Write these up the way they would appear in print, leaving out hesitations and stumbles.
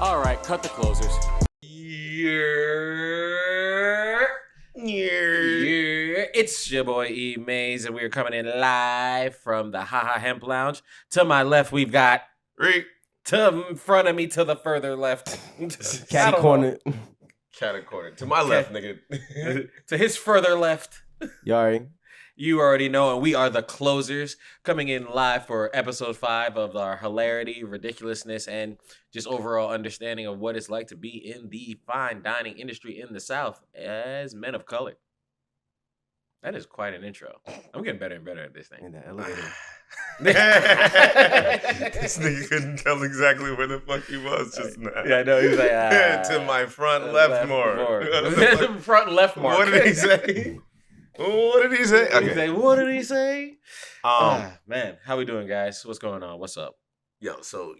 All right, cut the closers. It's your boy E Mays, and we're coming in live from the Haha Hemp Lounge. To my left, we've got Rick. To in front of me, to the further left. Catty corner. Catty corner. To my left, nigga. To his further left. Yari. You already know, and we are the closers, coming in live for episode 5 of our hilarity, ridiculousness, and just overall understanding of what it's like to be in the fine dining industry in the South as men of color. That is quite an intro. I'm getting better and better at this thing. In the elevator. This nigga couldn't tell exactly where the fuck he was just now. Yeah, I know. He was like, to my front left more. Front left more. What did he say? What did he say? Okay. He said, what did he say? Man, how we doing, guys? What's going on? What's up? Yo, so,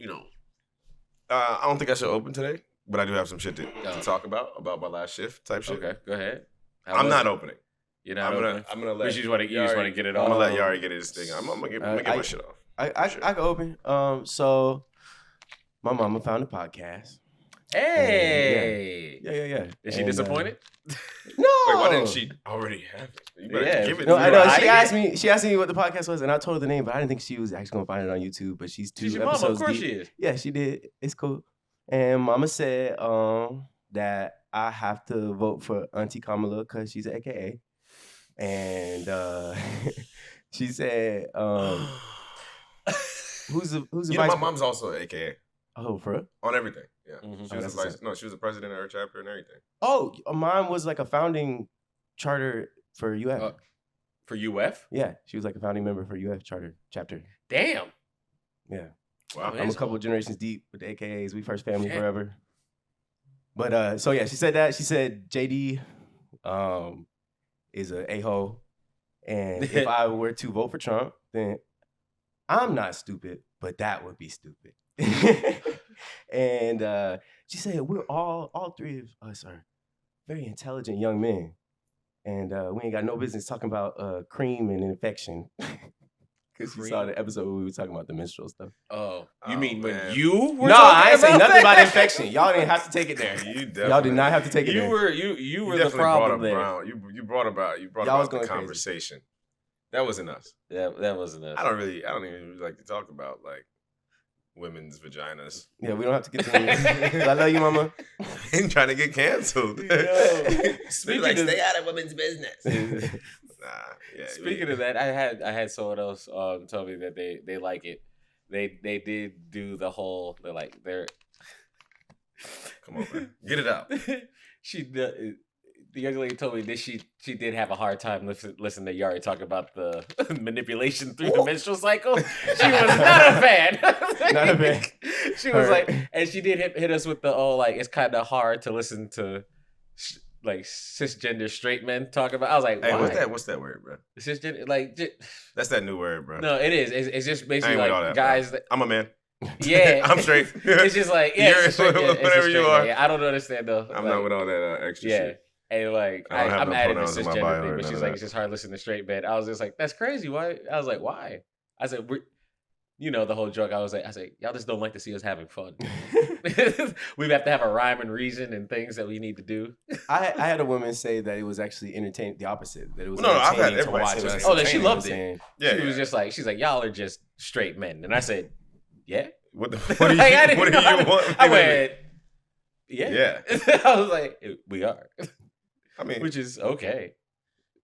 I don't think I should open today, but I do have some shit to talk about my last shift type shit. Okay, go ahead. I'm not opening. You're not opening? I'm gonna let you just want to get it off. I'm gonna let Yari get his thing. I'm gonna get my shit off. I can open. So my mama found a podcast. Hey. Yeah. Is she disappointed? No. Wait, why didn't she already have it? You better give it No, to I her. know. She asked me what the podcast was, and I told her the name, but I didn't think she was actually gonna find it on YouTube. But she's She's your episodes mama, of course deep. she is. Yeah, she did. It's cool. And Mama said that I have to vote for Auntie Kamala because she's an AKA. And she said, "Who's the my mom's also an AKA. Oh, for real? On everything. Yeah. Mm-hmm. She was the president of her chapter and everything. Oh, mine was like a founding charter for UF. For UF? Yeah, she was like a founding member for UF chapter. Damn. Yeah. Wow. I'm a couple of generations deep with the AKAs. We first family forever. But so yeah, she said that. She said JD is a a-hole. And if I were to vote for Trump, then I'm not stupid, but that would be stupid. And she said we're all three of us are very intelligent young men. And we ain't got no business talking about cream and infection. Because you saw the episode where we were talking about the menstrual stuff. Oh, you mean man. when you were No, talking I ain't say about nothing that? about infection. Y'all didn't have to take it there. Y'all did not have to take it You there. were the problem there. You brought about Y'all was the going conversation. That wasn't us. That wasn't us. I don't even like to talk about like women's vaginas. Yeah, we don't have to get to it. I love you, mama. Ain't trying to get canceled. Speaking like, of- stay out of women's business. Speaking of that, I had someone else tell me that they like it. They did do the whole they're Come on, man. Get it out. The young lady told me that she did have a hard time listening to Yari talk about the manipulation through the menstrual cycle. She was not a fan. Not a fan. She was like, and she did hit us with the it's kind of hard to listen to cisgender straight men talk about. I was like, Hey, why? what's that word, bro? Cisgender That's that new word, bro. no, it is. It's just basically I ain't with all that, guys. I'm a man. Yeah, I'm straight. It's just like Whatever you are. I don't understand though. I'm not with all that extra shit. And I don't have I'm no adding the pronouns in my cisgender bio thing, or but none she's of like, that. it's just hard listening to straight men. I was just like, that's crazy. Why? I was like, why? I said, the whole joke. I said, y'all just don't like to see us having fun. We have to have a rhyme and reason and things that we need to do. I had a woman say that it was actually entertaining, the opposite. That it was No, I've had entertaining to everybody watch say us. that. Oh, that she entertaining, loved you know it. what I'm saying? Yeah, She was just like, she's like, y'all are just straight men. And I said, yeah. What do you Like, want? I went, yeah. Yeah. I was like, we are. I mean, Which is okay.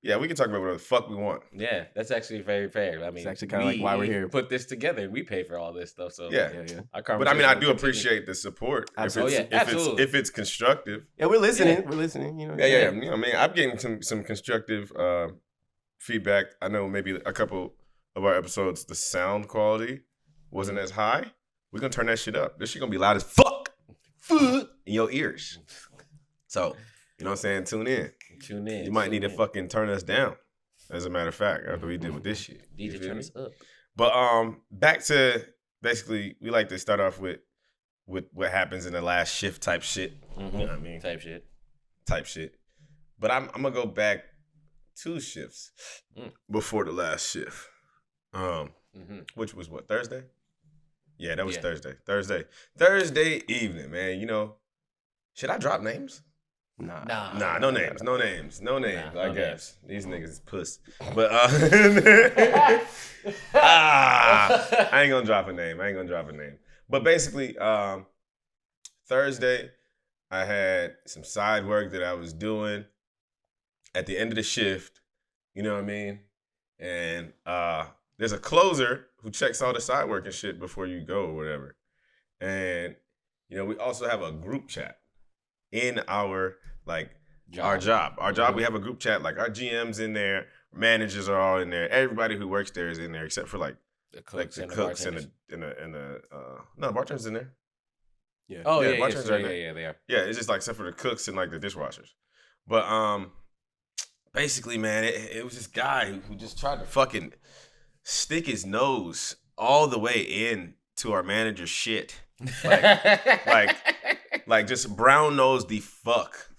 yeah, we can talk about whatever the fuck we want. Yeah, that's actually very fair. I mean, It's actually kinda like why we're here. Put this together and we pay for all this stuff. So Yeah. our But I mean, I conversation do will continue. appreciate the support. Absolutely. Absolutely. If it's constructive. Yeah, we're listening. Yeah. We're listening. You know. Yeah. You know, I mean, I'm getting some constructive feedback. I know maybe a couple of our episodes, the sound quality wasn't as high. We're gonna turn that shit up. This shit gonna be loud as fuck in your ears. So, you know what I'm saying? Tune in. Tune in. You might tune need to in. fucking turn us down. As a matter of fact, after we did with this shit. You DJ feel turn me? us up. But back to basically, we like to start off with what happens in the last shift type shit. Mm-hmm. You know what I mean? Type shit. But I'm gonna go back 2 shifts before the last shift. Mm-hmm. Which was what, Thursday? Yeah, that was Thursday evening, man. You know, should I drop names? Nah. No names. I guess these niggas is puss. But I ain't gonna drop a name. But basically, Thursday, I had some side work that I was doing at the end of the shift. You know what I mean? And there's a closer who checks all the side work and shit before you go or whatever. And you know, we also have a group chat in our our job. We have a group chat. Like our GM's in there, managers are all in there. Everybody who works there is in there except for the cooks and the no, bartenders in there. Yeah. Bartenders are in there. Yeah, they are. Yeah, it's just except for the cooks and the dishwashers. But basically, man, it was this guy who just tried to fucking stick his nose all the way in to our manager's shit. Like just brown nose the fuck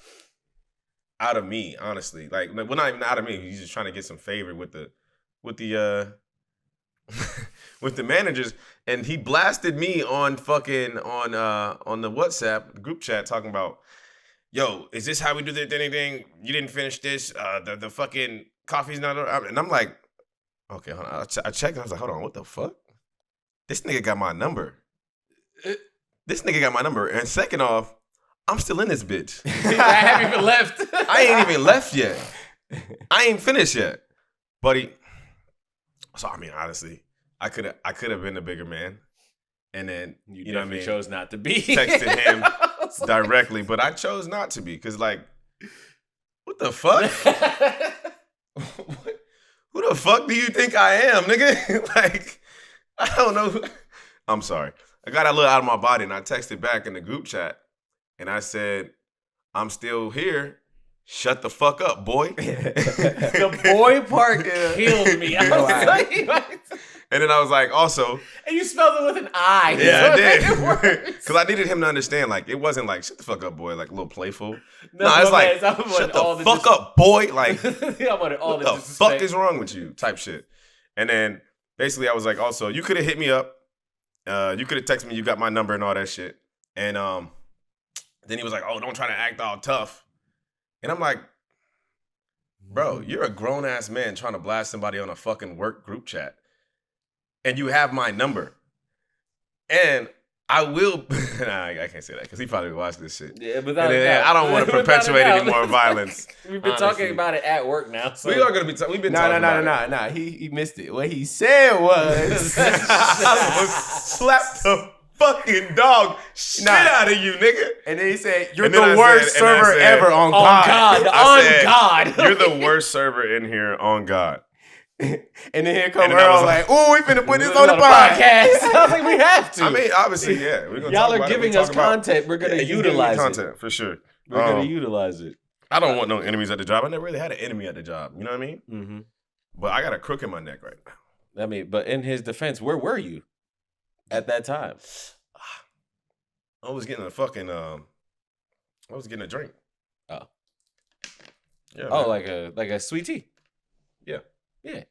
out of me, honestly. Well, not even out of me. He's just trying to get some favor with the with the managers, and he blasted me on fucking on the WhatsApp group chat talking about, yo, is this how we do the anything? You didn't finish this. The fucking coffee's not. And I'm like, okay, hold on. I checked. And I was like, hold on, what the fuck? This nigga got my number. And second off, I'm still in this bitch. I haven't even left. I ain't even left yet. I ain't finished yet, buddy. So I mean, honestly, I could have been a bigger man, and then you know what I mean. Chose not to be. Texted him directly, but I chose not to be because what the fuck? Who the fuck do you think I am, nigga? I don't know. I'm sorry. I got a little out of my body, and I texted back in the group chat, and I said, I'm still here. Shut the fuck up, boy. The boy part killed me. I was like, and then I was like, also. And you spelled it with an I. Yeah, I did. Because I needed him to understand, it wasn't shut the fuck up, boy, a little playful. No, it's shut the fuck up, boy. What the fuck is wrong with you? Type shit. And then basically I was like, also, you could have hit me up. You could have texted me, you got my number and all that shit. And then he was like, oh, don't try to act all tough. And I'm like, bro, you're a grown-ass man trying to blast somebody on a fucking work group chat. And you have my number. And I will... I can't say that because he probably watched this shit. Yeah, but I don't want to perpetuate any more violence. We've been talking about it at work now. So. We are going to be we've been talking about it. No. He missed it. What he said was... slap the fucking dog shit out of you, nigga. And then he said, you're the worst server ever on God. On God. You're the worst server in here on God. And then here come Earl ooh, we finna put this on the podcast. I was like, we have to. I mean, obviously, yeah. We're gonna Y'all are giving us content. We're going to utilize it. Content, for sure. We're going to utilize it. I don't want no enemies at the job. I never really had an enemy at the job. You know what I mean? Mm-hmm. But I got a crook in my neck right now. I mean, but in his defense, where were you at that time? I was getting a fucking I was getting a drink. Oh. Yeah. Oh, man. like a sweet tea. Yeah. Yeah.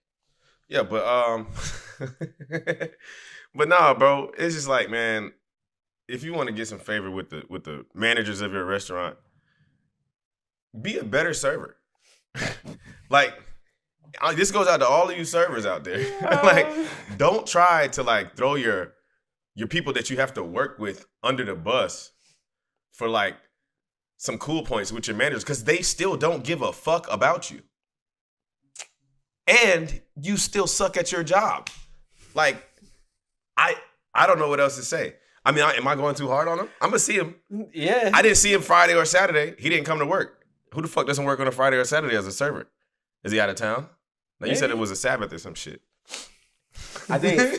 Yeah, but but nah, bro. It's just man, if you want to get some favor with the managers of your restaurant, be a better server. This goes out to all of you servers out there. Don't try to throw your people that you have to work with under the bus for some cool points with your managers because they still don't give a fuck about you. And you still suck at your job. I don't know what else to say. I mean, am I going too hard on him? I'm going to see him. Yeah. I didn't see him Friday or Saturday. He didn't come to work. Who the fuck doesn't work on a Friday or Saturday as a server? Is he out of town? Now, you said it was a Sabbath or some shit. I think we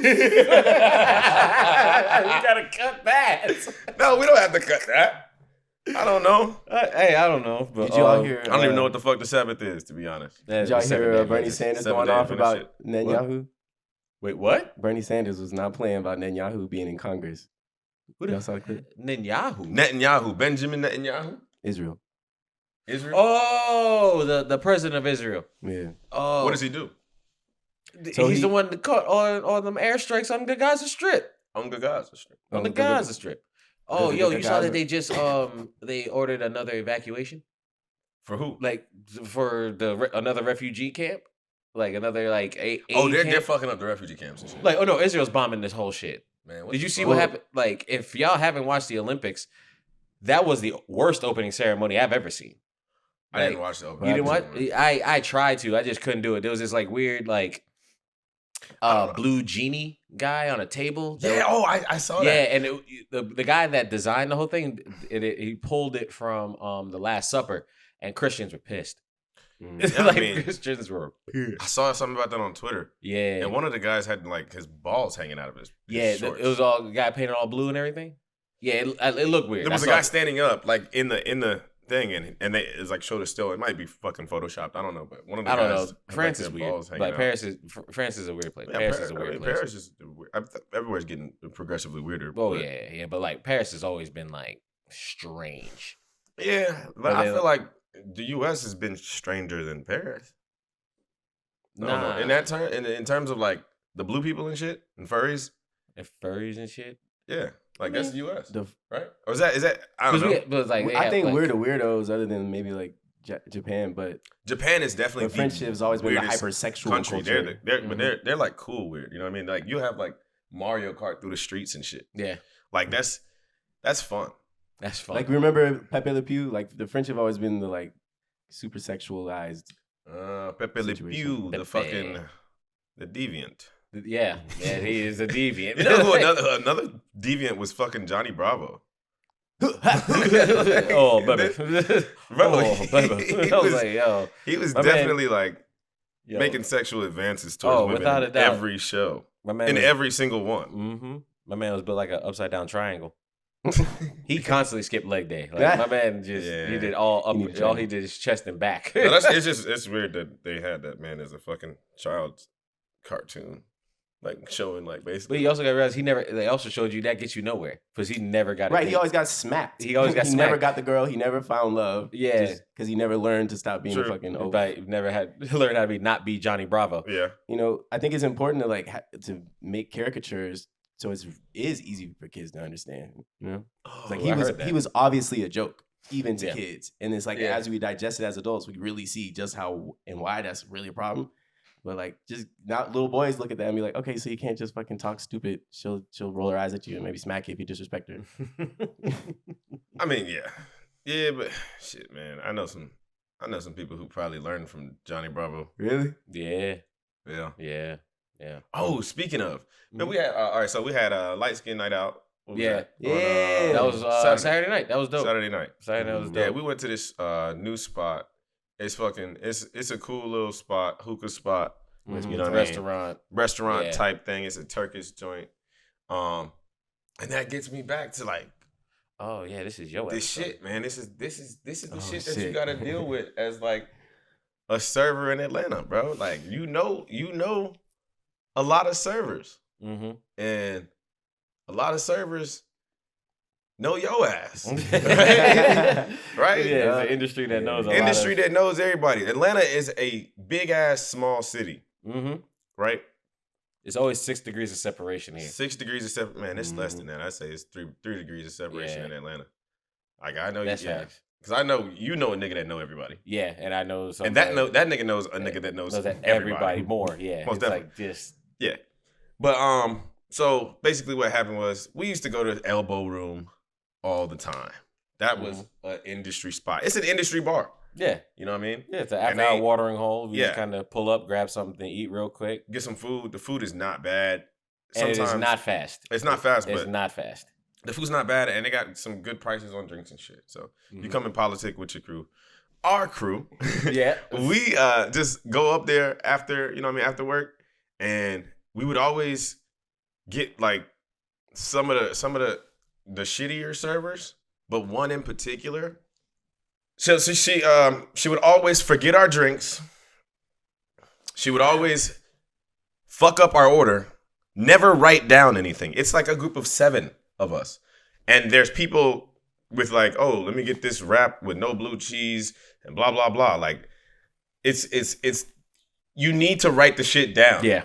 gotta cut that. No, we don't have to cut that. I don't know. Hey, I don't know. But, did y'all hear? I don't even know what the fuck the Sabbath is, to be honest. Did y'all hear Bernie Sanders going off about Netanyahu? Wait, what? Bernie Sanders was not playing about Netanyahu being in Congress. Y'all saw the clip? Netanyahu. Benjamin Netanyahu? Israel. Oh, the president of Israel. Yeah. Oh. What does he do? So he's the one that caught on them airstrikes on the Gaza Strip. On the Gaza Strip. On the Gaza Strip. Oh, yo, you saw that they just they ordered another evacuation For who? like for another refugee camp, like another like they're fucking up the refugee camps and shit. like oh no, Israel's bombing this whole shit. Man, did you see what happened? Like if y'all haven't watched the Olympics, that was the worst opening ceremony I've ever seen. I didn't watch the opening. You didn't watch? I tried to. I just couldn't do it. There was this like weird like blue genie guy on a table. Yeah. I saw that. Yeah, and the guy that designed the whole thing, he pulled it from the Last Supper, and Christians were pissed. Yeah, Christians were pissed. I saw something about that on Twitter. Yeah, and one of the guys had like his balls hanging out of his shorts. It was all the guy painted all blue and everything. Yeah, it looked weird. There was a guy standing up like in the thing, and they it's like showed a still. It might be fucking photoshopped. I don't know, but one of the guys. I don't know. France like, is weird. Like France is a weird place. Yeah, Paris is a weird place. Paris is everywhere's getting progressively weirder. Oh yeah, but like Paris has always been like strange. Yeah, but I feel like the U.S. has been stranger than Paris. Nah, in that term, in terms of like the blue people and shit and furries and shit. Yeah, like that's the U.S. Right? Or is that? I don't know. But like, I think we're the weirdos, other than maybe like Japan. But Japan is definitely. But Friendship has always been the hypersexual country. Culture. But they're like cool weird. You know what I mean? Like you have like Mario Kart through the streets and shit. Yeah, like that's fun. That's fun. Like remember Pepe Le Pew? Like the French have always been the like super sexualized. Pepe Le Pew, the deviant. Yeah, he is a deviant. You know who another deviant was fucking Johnny Bravo. Oh, baby. He was definitely like making sexual advances towards women in every show. Every single one. Mm-hmm. My man was built like an upside down triangle. He constantly skipped leg day. Like my man just he did all he did is chest and back. No, it's weird that they had that man as a fucking child's cartoon. Like showing like basically. But you also got to realize they also showed you that gets you nowhere because he never got right. He always got smacked. He always got he smacked. Never got the girl. He never found love. Yeah, because he never learned to stop being a fucking old. Right, never had learned how to not be Johnny Bravo. Yeah, you know, I think it's important to like to make caricatures so it is easy for kids to understand. You know, like he was obviously a joke even to kids, and it's like as we digest it as adults, we really see just how and why that's really a problem. But like, just not little boys look at that and be like, okay, so you can't just fucking talk stupid. She'll roll her eyes at you and maybe smack you if you disrespect her. I mean, yeah, but shit, man, I know some people who probably learned from Johnny Bravo. Really? Yeah. Oh, speaking of, man, we had all right. So we had a light skin night out. That was Saturday night. That was dope. Saturday night was dope. Yeah, we went to this new spot. It's a cool little spot, hookah spot. Mm-hmm. You know, restaurant type thing. It's a Turkish joint. And that gets me back to like, oh yeah, this is your this shit, man. This is the shit that you got to deal with as like a server in Atlanta, bro. Like you know, a lot of servers, and a lot of servers know your ass, right? Yeah, it's an industry that knows that knows everybody. Atlanta is a big ass small city, right? It's always 6 degrees of separation here. 6 degrees of separation, man. It's less than that. I say it's 3 degrees of separation in Atlanta. Like I know, because I know you know a nigga that know everybody. Yeah, and I know some. And that nigga knows a nigga that knows everybody more. Yeah, most definitely. Like but so basically what happened was we used to go to Elbow Room all the time. That was an industry spot. It's an industry bar. Yeah. You know what I mean? Yeah, it's an after-hour watering hole. You just kind of pull up, grab something to eat real quick. Get some food. The food is not bad. Sometimes, and it is not fast. It's not fast, but... It's not fast. The food's not bad, and they got some good prices on drinks and shit. So you come in politic with your crew. Our crew. We just go up there after, you know what I mean, after work, and we would always get like some of the shittier servers, but one in particular. So she would always forget our drinks. She would always fuck up our order, never write down anything. It's like a group of 7 of us. And there's people with like, oh, let me get this wrap with no blue cheese and blah, blah, blah. Like it's you need to write the shit down. Yeah.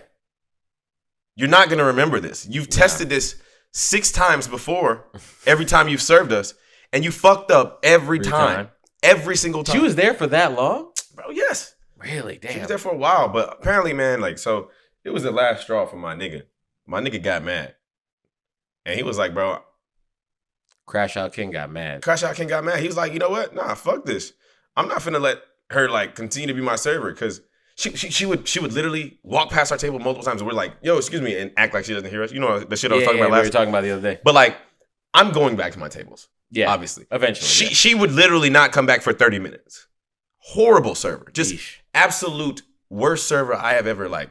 You're not going to remember this. You've tested this 6 times before every time you've served us, and you fucked up every time. Every single time. She was there for that long? Bro, yes. Really? Damn. She was there for a while, but apparently, man, like, so it was the last straw for my nigga. My nigga got mad. And he was like, bro. Crash Out King got mad. Crash Out King got mad. He was like, you know what? Nah, fuck this. I'm not finna let her, like, continue to be my server, because she would literally walk past our table multiple times, and we're like, yo, excuse me, and act like she doesn't hear us. You know the shit I was talking about last we were talking about the other day. But, like, I'm going back to my tables. Yeah. Obviously. Eventually. She would literally not come back for 30 minutes. Horrible server. Just Yeesh. absolute worst server I have ever, like,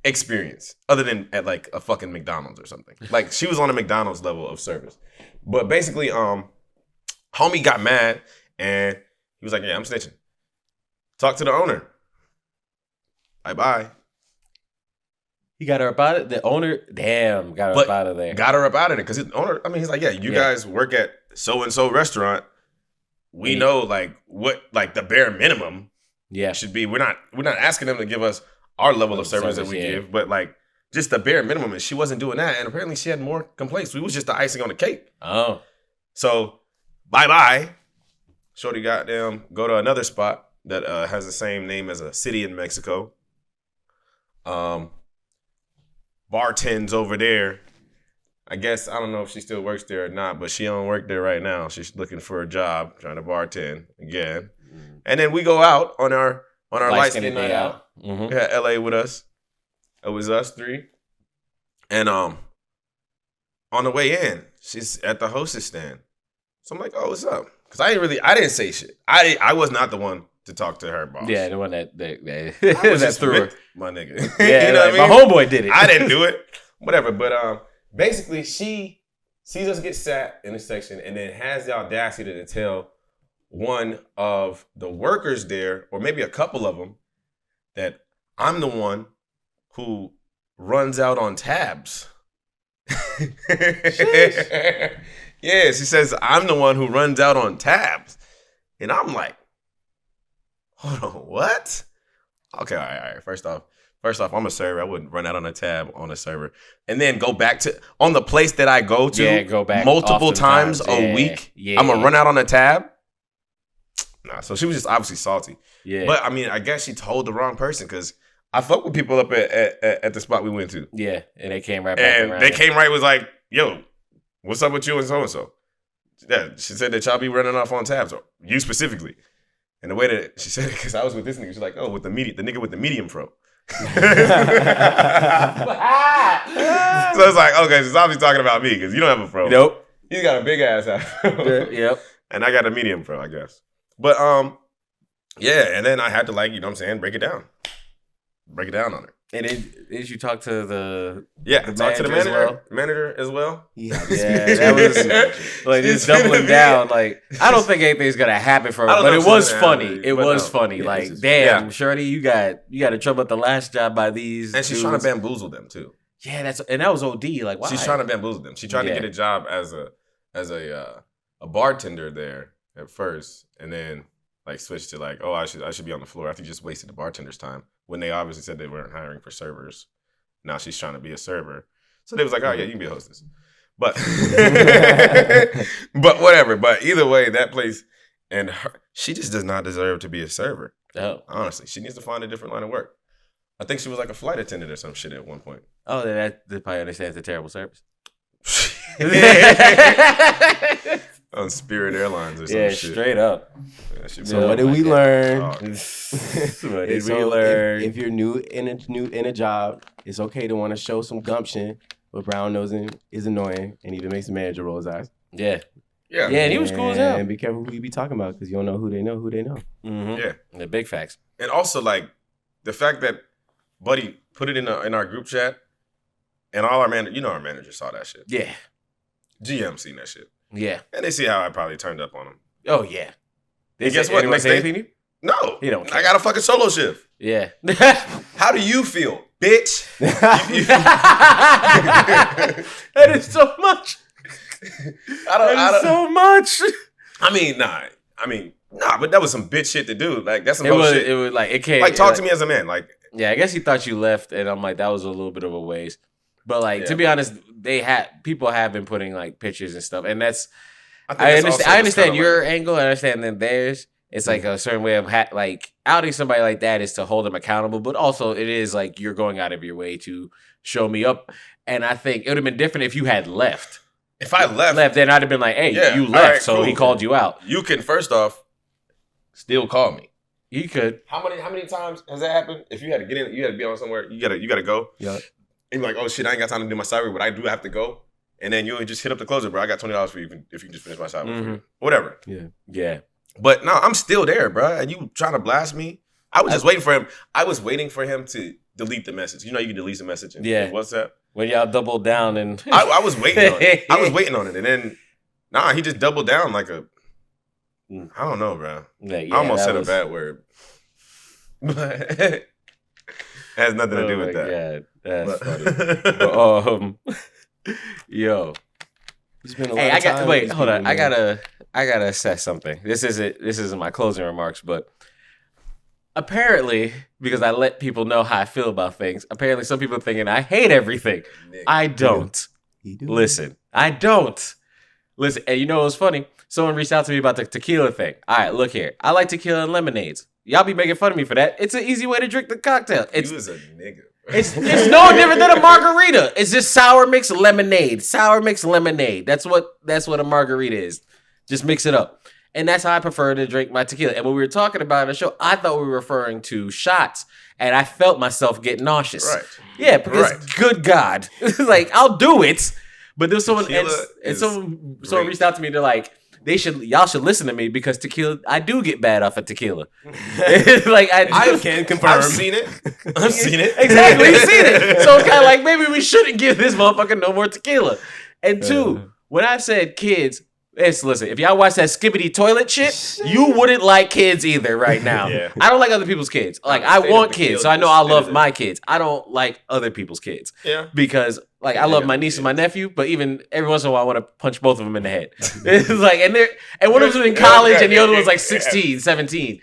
experienced. Other than at, like, a fucking McDonald's or something. Like, she was on a McDonald's level of service. But basically, homie got mad, and he was like, yeah, I'm snitching. Talk to the owner. Bye-bye. He got her up out of the owner. Damn, got her up out of there. Got her up out of there because his owner. I mean, he's like, yeah, you guys work at so and so restaurant. We know like what like the bare minimum. Should be. We're not asking them to give us our level of service that we give, but like just the bare minimum. And she wasn't doing that. And apparently she had more complaints. We was just the icing on the cake. Oh, so bye. Shorty goddamn go to another spot that has the same name as a city in Mexico. Bartends over there. I guess I don't know if she still works there or not, but she don't work there right now. She's looking for a job, trying to bartend again. And then we go out on our light skin night out. Mm-hmm. We had LA with us. It was us 3. And on the way in, she's at the hostess stand. So I'm like, oh, what's up? Because I didn't say shit. I was not the one to talk to her boss. Yeah, the one that I was just threw her. My nigga. Yeah, you know like, what I mean? my homeboy did it. I didn't do it. Whatever. But basically, she sees us get sat in a section and then has the audacity to tell one of the workers there, or maybe a couple of them, that I'm the one who runs out on tabs. Yeah, she says I'm the one who runs out on tabs. And I'm like, hold on, what? Okay, all right. First off, I'm a server. I wouldn't run out on a tab on a server. And then go back to, on the place that I go to go back multiple times a week, I'm going to run out on a tab? Nah, so she was just obviously salty. Yeah. But, I mean, I guess she told the wrong person because I fuck with people up at the spot we went to. Yeah, and they came right back and around. They came right, was like, yo, what's up with you and so-and-so? Yeah, she said that y'all be running off on tabs, or you specifically. And the way that she said it, because I was with this nigga, she's like, oh, the nigga with the medium fro. So it's like, okay, she's obviously talking about me, because you don't have a fro. Nope. He's got a big ass afro. Yep. And I got a medium fro, I guess. But, yeah, and then I had to, like, you know what I'm saying, break it down on her. And did you talk to the talk to the manager manager as well? Yeah, that was like just doubling down. Like, I don't think anything's gonna happen for her, but it was funny. It was funny. Like, damn, shorty, you got in trouble at the last job by these. And she's trying to bamboozle them too. Yeah, that was OD. Like, why? She's trying to bamboozle them. She tried to get a job as a bartender there at first, and then like switched to like, oh, I should be on the floor after you just wasted the bartender's time. When they obviously said they weren't hiring for servers. Now she's trying to be a server. So they was like, oh, yeah, you can be a hostess. But but whatever. But either way, that place, and she just does not deserve to be a server. Oh. Honestly, she needs to find a different line of work. I think she was like a flight attendant or some shit at one point. Oh, that probably understands the terrible service. On Spirit Airlines or some shit. Yeah, straight up. Yeah, so what did we learn? What did we learn? If you're new in a job, it's okay to want to show some gumption, but brown nosing is annoying and even makes the manager roll his eyes. Yeah. Yeah. Yeah, and he was cool as hell. And be careful who you be talking about because you don't know who they know. Mm-hmm. Yeah. The big facts. And also, like, the fact that Buddy put it in our group chat and all our managers saw that shit. Yeah. GM seen that shit. Yeah. And they see how I probably turned up on him. Oh, yeah. And guess what? Next day, anything to you? No. He don't care. I got a fucking solo shift. Yeah. How do you feel, bitch? That is so much. So much. I mean, nah, but that was some bitch shit to do. Like, that's some bullshit. It was like, it can't. Like, talk to me as a man. Like, yeah, I guess he thought you left, and I'm like, that was a little bit of a waste. But like Yeah. to be honest, people have been putting like pictures and stuff, and that's think that's also I just understand kinda your like- angle. I understand then theirs. It's like a certain way of like outing somebody like that is to hold them accountable, but also it is like you're going out of your way to show me up. And I think it would have been different if you had left. If I left, Then I'd have been like, hey, Yeah, you all left, right, so he cool. called you out. you can first off still call me. You could. How many times has that happened? If you had to get in, you had to be on somewhere, you gotta go. Yeah. And you're like, oh shit, I ain't got time to do my cyber, but I do have to go. And then you just hit up the closer, bro. I got $20 for you if you can just finish my cyber for Mm-hmm. you. Whatever. Yeah. But no, I'm still there, bro. And you trying to blast me? I was just waiting for him. I was waiting for him to delete the message. You know, you can delete the message in WhatsApp. When y'all doubled down and I was waiting on it. I was waiting on it. And then, he just doubled down like a, I don't know, bro. Yeah, I almost said a bad word. But it has nothing to do with that. God, that's funny. But, yo. Hey, hold on. I gotta assess something. This isn't my closing remarks, but apparently, because I let people know how I feel about things, apparently some people are thinking I hate everything. I don't. Listen, I don't. Listen, and you know what's funny? Someone reached out to me about the tequila thing. All right, look here. I like tequila and lemonades. Y'all be making fun of me for that. It's an easy way to drink the cocktail. You was a nigga. It's no different than a margarita. It's just sour mixed lemonade. Sour mixed lemonade. That's what a margarita is. Just mix it up. And that's how I prefer to drink my tequila. And when we were talking about it on the show, I thought we were referring to shots. And I felt myself get nauseous. Right. Yeah, because good God. Like, I'll do it. But there's someone someone reached out to me. They're like, y'all should listen to me because tequila, I do get bad off of tequila. Like I can confirm. I've seen it. Exactly, you've seen it. So it's kind of like maybe we shouldn't give this motherfucker no more tequila. And two, when I said kids, listen, if y'all watch that skibbity toilet shit, you wouldn't like kids either right now. Yeah. I don't like other people's kids. Like I want kids, so I know I love my kids. I don't like other people's kids. Yeah. Because like I love my niece and my nephew, but even every once in a while I want to punch both of them in the head. It's like and one of them's in college and the other one's like 16, 17.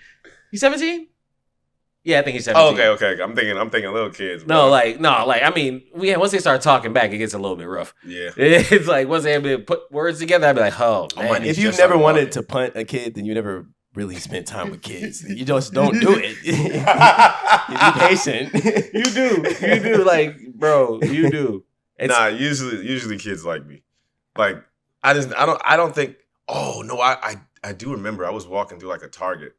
He's 17? Yeah, I think he's 17. Oh, okay. I'm thinking little kids. No, Bro. I mean, once they start talking back, it gets a little bit rough. Yeah. It's like once they have to put words together, I'd be like, oh, man. If you never wanted to punt a kid, then you never really spent time with kids. You just don't do it. You be patient. You do, like, bro, you do. Usually kids like me. Like I don't think. Oh no, I do remember I was walking through like a Target.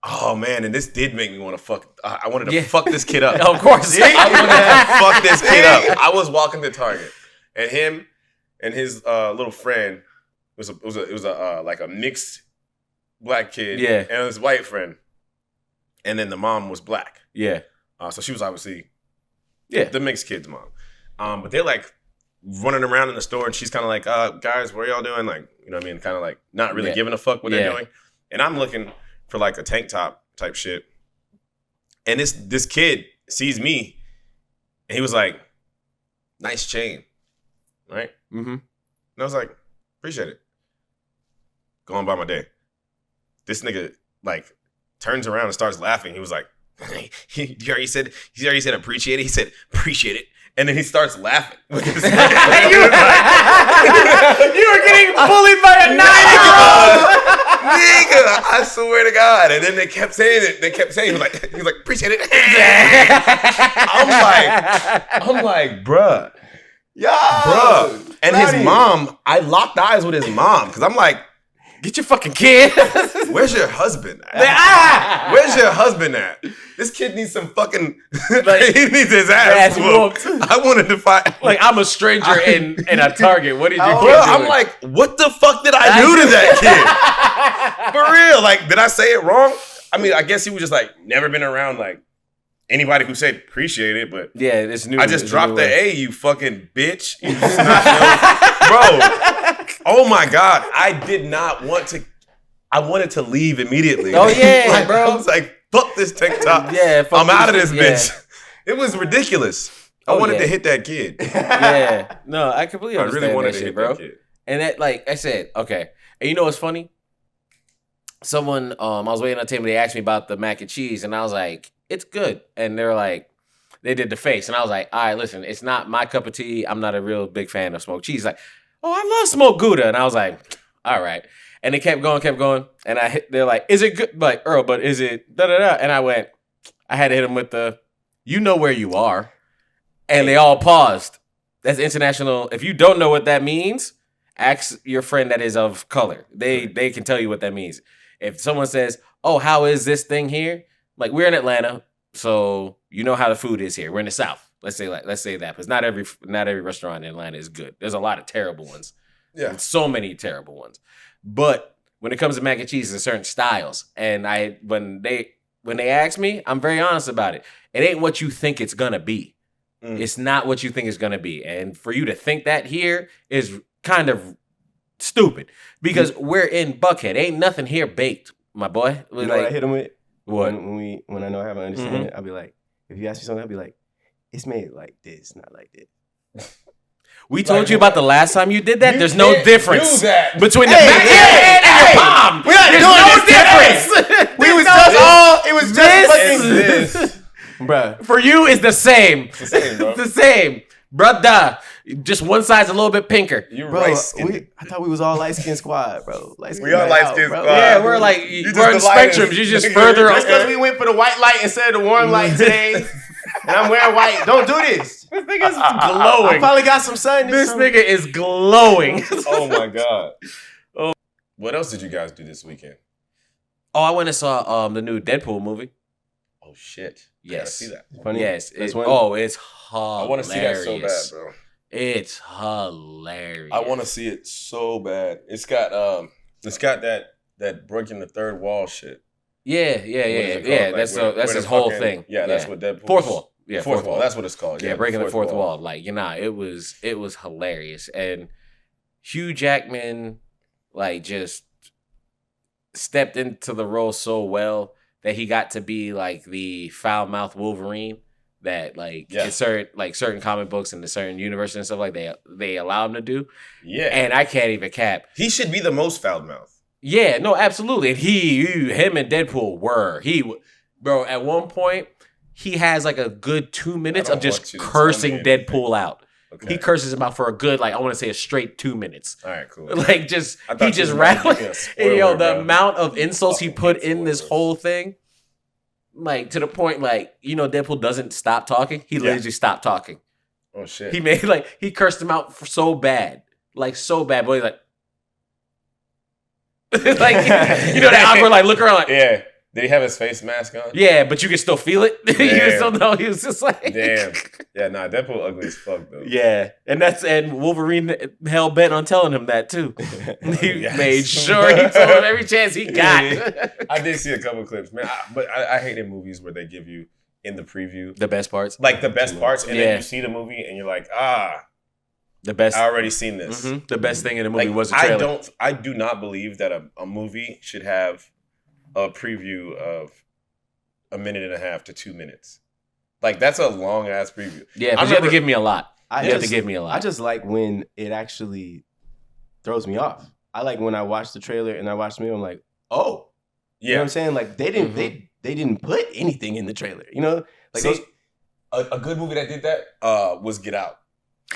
Oh man, and this did make me want to fuck. I wanted to fuck this kid up. Of course, I wanted to fuck this kid up. I was walking to Target, and him and his little friend it was a like a mixed black kid, and his white friend, and then the mom was black, so she was obviously the mixed kid's mom, but they're like running around in the store, and she's kind of like, guys, what are y'all doing? Like, you know what I mean? Kind of like not really giving a fuck what they're doing, and I'm looking for like a tank top type shit. And this kid sees me and he was like, nice chain. Right? Mm-hmm. And I was like, appreciate it. Going by my day. This nigga like turns around and starts laughing. He was like, he already said appreciate it. He said, appreciate it. And then he starts laughing. You were getting bullied by a 9-year-old. Nigga, I swear to God. And then they kept saying it. He was like, appreciate it. I'm like, bruh. Bruh. And his mom, I locked eyes with his mom because I'm like, get your fucking kid. Where's your husband at? Where's your husband at? This kid needs some fucking. He needs his ass whooped. I wanted to fight. Like I'm a stranger in a Target. What did you do? I'm like, what the fuck did I do to that kid? For real? Like, did I say it wrong? I mean, I guess he was just like never been around like anybody who said appreciate it, but yeah, it's new. I just dropped the A, you fucking bitch. You just not know. Bro. Oh my God. I did not want to. I wanted to leave immediately. Oh yeah, bro. I was like, fuck this TikTok. Yeah, I'm out of this bitch. It was ridiculous. I wanted to hit that kid. Yeah. No, I completely understand really wanted that to shit, hit bro. that kid. And that, like I said, okay. And you know what's funny? Someone, I was waiting on the table. They asked me about the mac and cheese, and I was like, "It's good." And they're like, they did the face, and I was like, all right, listen, it's not my cup of tea. I'm not a real big fan of smoked cheese. Like, oh, I love smoked Gouda, and I was like, all right. And they kept going, and they're like, is it good? Like, Earl, but is it da da da? And I had to hit them with the, you know where you are, and they all paused. That's international. If you don't know what that means, ask your friend that is of color. They can tell you what that means. If someone says, "Oh, how is this thing here?" Like, we're in Atlanta, so you know how the food is here. We're in the South. Let's say that, because not every restaurant in Atlanta is good. There's a lot of terrible ones. Yeah. So many terrible ones. But when it comes to mac and cheese, there's certain styles, and when they ask me, I'm very honest about it. It ain't what you think it's gonna be. It's not what you think it's gonna be, and for you to think that here is kind of stupid because we're in Buckhead. Ain't nothing here baked, my boy. You know what I hit him with? What? When I know I have an understanding, I'll be like, if you ask me something, I'll be like, it's made like this, not like this. We told you about the last time you did that. There's no difference between the Hey, and your palm. We're not There's doing no this difference. We was just all. It was just fucking this. bruh. For you, it's the same. It's the same, bro. It's the same, brother. Just one side's a little bit pinker. You're Bro, light-skinned. I thought we was all light skinned squad, bro. We are light-skinned squad. Yeah, we're like just we're in the lightest. spectrums. You just Nigga, further. Just because we went for the white light instead of the warm light today, and I'm wearing white. Don't do this. This nigga's I glowing. probably got some sun. This nigga is glowing. Oh my god. Oh. What else did you guys do this weekend? Oh, I went and saw the new Deadpool movie. Oh shit. I Yes. gotta see that. Funny. Yes. That's It's one. hilarious. I want to see that so bad, bro. It's hilarious. I want to see it so bad. It's got that breaking the third wall shit. Yeah. What is it called? Yeah. Like, that's where that's the his whole fucking- thing. Yeah, that's what Deadpool. Fourth wall. Yeah, fourth wall. That's what it's called. Yeah, breaking the fourth wall. Like, it was hilarious. And Hugh Jackman, like, just stepped into the role so well that he got to be like the foul-mouthed Wolverine that, like, in certain comic books and the certain universes and stuff like they allow him to do. Yeah. And I can't even cap. He should be the most foul mouth. Yeah, no, absolutely. And him and Deadpool bro, at one point, he has like a good 2 minutes of just cursing Deadpool out. Okay. He curses him out for a good, like, I want to say a straight 2 minutes. All right, cool. Like, he just rattling. And, Yo, the amount of insults he put in this whole thing, like, to the point, like, Deadpool doesn't stop talking. He literally stopped talking. Oh shit. He cursed him out so bad. Like, so bad. But he's like, like, that awkward, like, look around, like, yeah. Did he have his face mask on? yeah, but you can still feel it. You can still know he was just like, damn. Yeah, nah, Deadpool ugly as fuck though. Yeah, and Wolverine hell bent on telling him that too. He made sure he told him every chance he got. I did see a couple clips, man. But I hate in movies where they give you in the preview The best parts, like the best parts, and then you see the movie and you're like, the best. I already seen this. Mm-hmm. The best thing in the movie Like, was the trailer. I do not believe that a movie should have a preview of 1.5 to 2 minutes. Like, that's a long ass preview. Yeah, but you have to give me a lot. You have to give me a lot. I just like when it actually throws me off. I like when I watch the trailer and I watch the movie, I'm like, oh. Yeah. You know what I'm saying? Like, they didn't they didn't put anything in the trailer. Like, so, a good movie that did that was Get Out.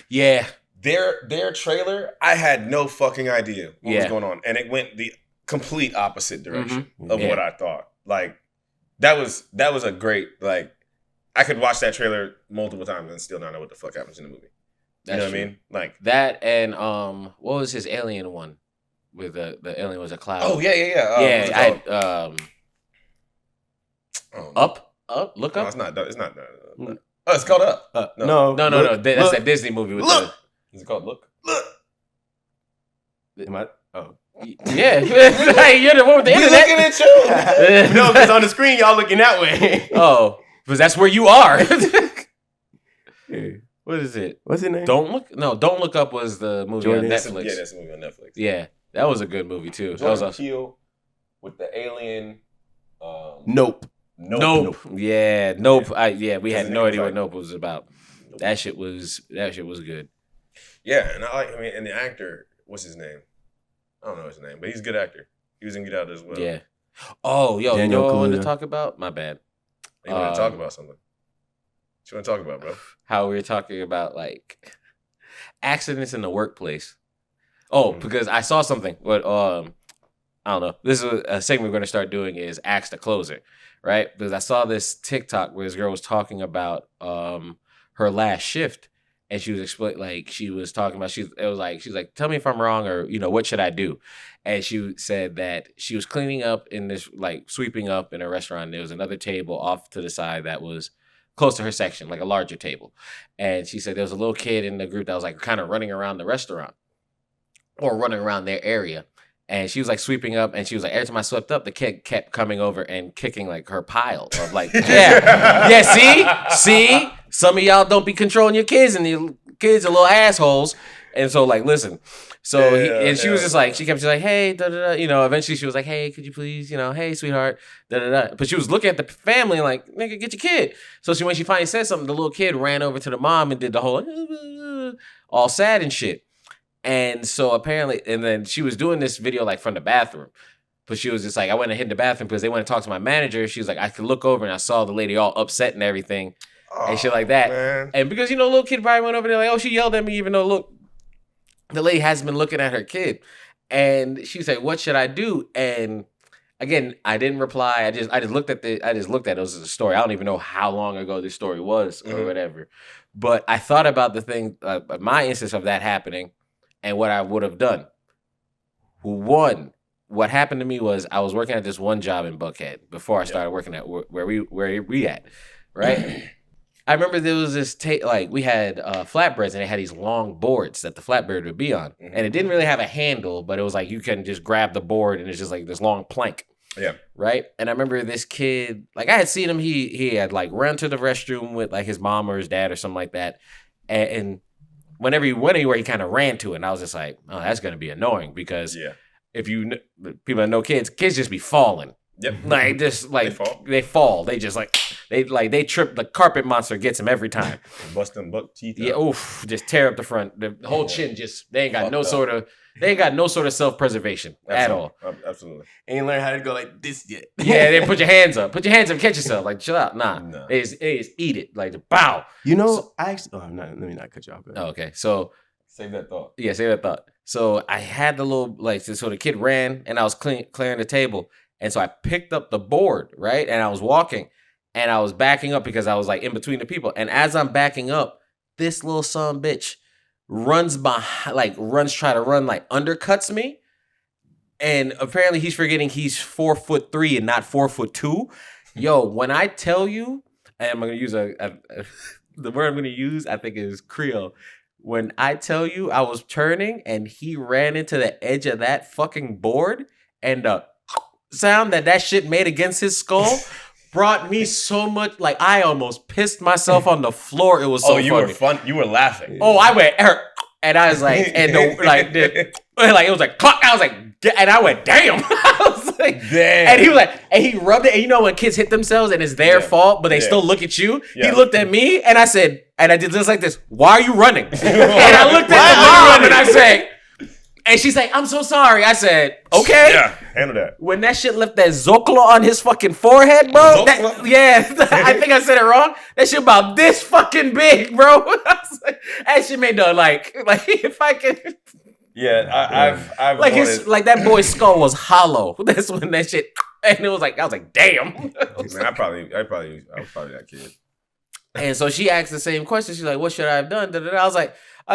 Yeah. Their trailer, I had no fucking idea what was going on. And it went the complete opposite direction of what I thought. Like, that was a great, like, I could watch that trailer multiple times and still not know what the fuck happens in the movie. You know what I mean? Like that, and what was his alien one? With the alien was a cloud. Oh yeah. Up, look no, up. it's not. Oh, it's called Up. No. That's that Disney movie with Look. Is it called Look? Am I? Oh. Yeah. Hey, you're the one with the internet. Looking at you. No, because on the screen y'all looking that way. Oh, because that's where you are. What is it? What's his name? Don't Look Up was the movie Jordan. on Netflix. Yeah, that's a movie on Netflix. Yeah, that was a good movie too. Jordan Peele with the alien. Nope. Yeah, Nope. We had His no name idea was what Nope was about. That shit was good. Yeah, and and the actor, what's his name? I don't know his name, but he's a good actor. He was in Get Out as well. Yeah. Oh, yo, Daniel you know what I wanted to Kaluuya. talk about? My bad. You want to talk about something? What you want to talk about, bro? How we were talking about like accidents in the workplace. Oh, because I saw something. What I don't know. This is a segment we're going to start doing is Ask the Closer, right? Because I saw this TikTok where this girl was talking about her last shift, and she was talking about she's like, tell me if I'm wrong, or what should I do? And she said that she was cleaning up in this, like sweeping up in a restaurant. There was another table off to the side that was close to her section, like a larger table. And she said there was a little kid in the group that was like kind of running around the restaurant or running around their area. And she was like sweeping up, and she was like, every time I swept up, the kid kept coming over and kicking like her pile of like, see, some of y'all don't be controlling your kids, and your kids are little assholes. And so like, listen, so she was just like, she kept just like, hey, da da da, eventually she was like, hey, could you please, hey, sweetheart, da da da. But she was looking at the family like, nigga, get your kid. So when she finally said something, the little kid ran over to the mom and did the whole all sad and shit. And so apparently, and then she was doing this video like from the bathroom, but she was just like, I went and hid in the bathroom because they went to talk to my manager. She was like, I could look over and I saw the lady all upset and everything and shit like that. Man. And because, little kid probably went over there like, oh, she yelled at me, even though, look, the lady hasn't been looking at her kid. And she said, what should I do? And again, I didn't reply. I just looked at it. It was a story. I don't even know how long ago this story was or whatever. But I thought about the thing, my instance of that happening, and what I would have done. One, what happened to me was I was working at this one job in Buckhead before I started working at where we at, right? I remember there was this we had flatbreads, and they had these long boards that the flatbread would be on, and it didn't really have a handle, but it was like you can just grab the board, and it's just like this long plank. Yeah. Right. And I remember this kid, like I had seen him. He had like run to the restroom with like his mom or his dad or something like that, and whenever he went anywhere, he kind of ran to it. And I was just like, oh, that's going to be annoying because if people that know kids just be falling. Yep. Like, just like, they fall. They just they trip. The carpet monster gets them every time. Bust them buck teeth. Yeah. Oof. Just tear up the front. The whole chin they ain't got no sort of self-preservation at all. Absolutely. Ain't learn how to go like this yet. Yeah. Then put your hands up. Put your hands up. Catch yourself. Like, chill out. Nah. They just eat it. Like, bow. I actually. Oh, let me not cut you off. Okay. So. Save that thought. Yeah, save that thought. So I had the little, so the kid ran, and I was clearing the table. And so I picked up the board, right? And I was walking, and I was backing up because I was like in between the people. And as I'm backing up, this little son of a bitch runs undercuts me. And apparently he's forgetting he's 4'3" and not 4'2". Yo, when I tell you, and I'm going to use the word I'm going to use, I think is Creole. When I tell you I was turning and he ran into the edge of that fucking board, and the sound that shit made against his skull brought me so much, like I almost pissed myself on the floor. It was so funny. You were laughing. Oh, I went, and I was like, and it was like, clock. I was like, and I went, damn. I was like, damn. And he was like, and he rubbed it. And when kids hit themselves and it's their fault, but they still look at you, he looked at me, and I said, and I did just like this, why are you running? And I looked at the mom, and I said, and she's like, I'm so sorry. I said, okay. Yeah, handle that. When that shit left that zocalo on his fucking forehead, bro. I think I said it wrong. That shit about this fucking big, bro. That shit made the like if I could. Yeah, I've like that boy's skull was hollow. That's when that shit, and it was like I was like, damn. Man, I was probably that kid. And so she asked the same question. She's like, what should I have done? I was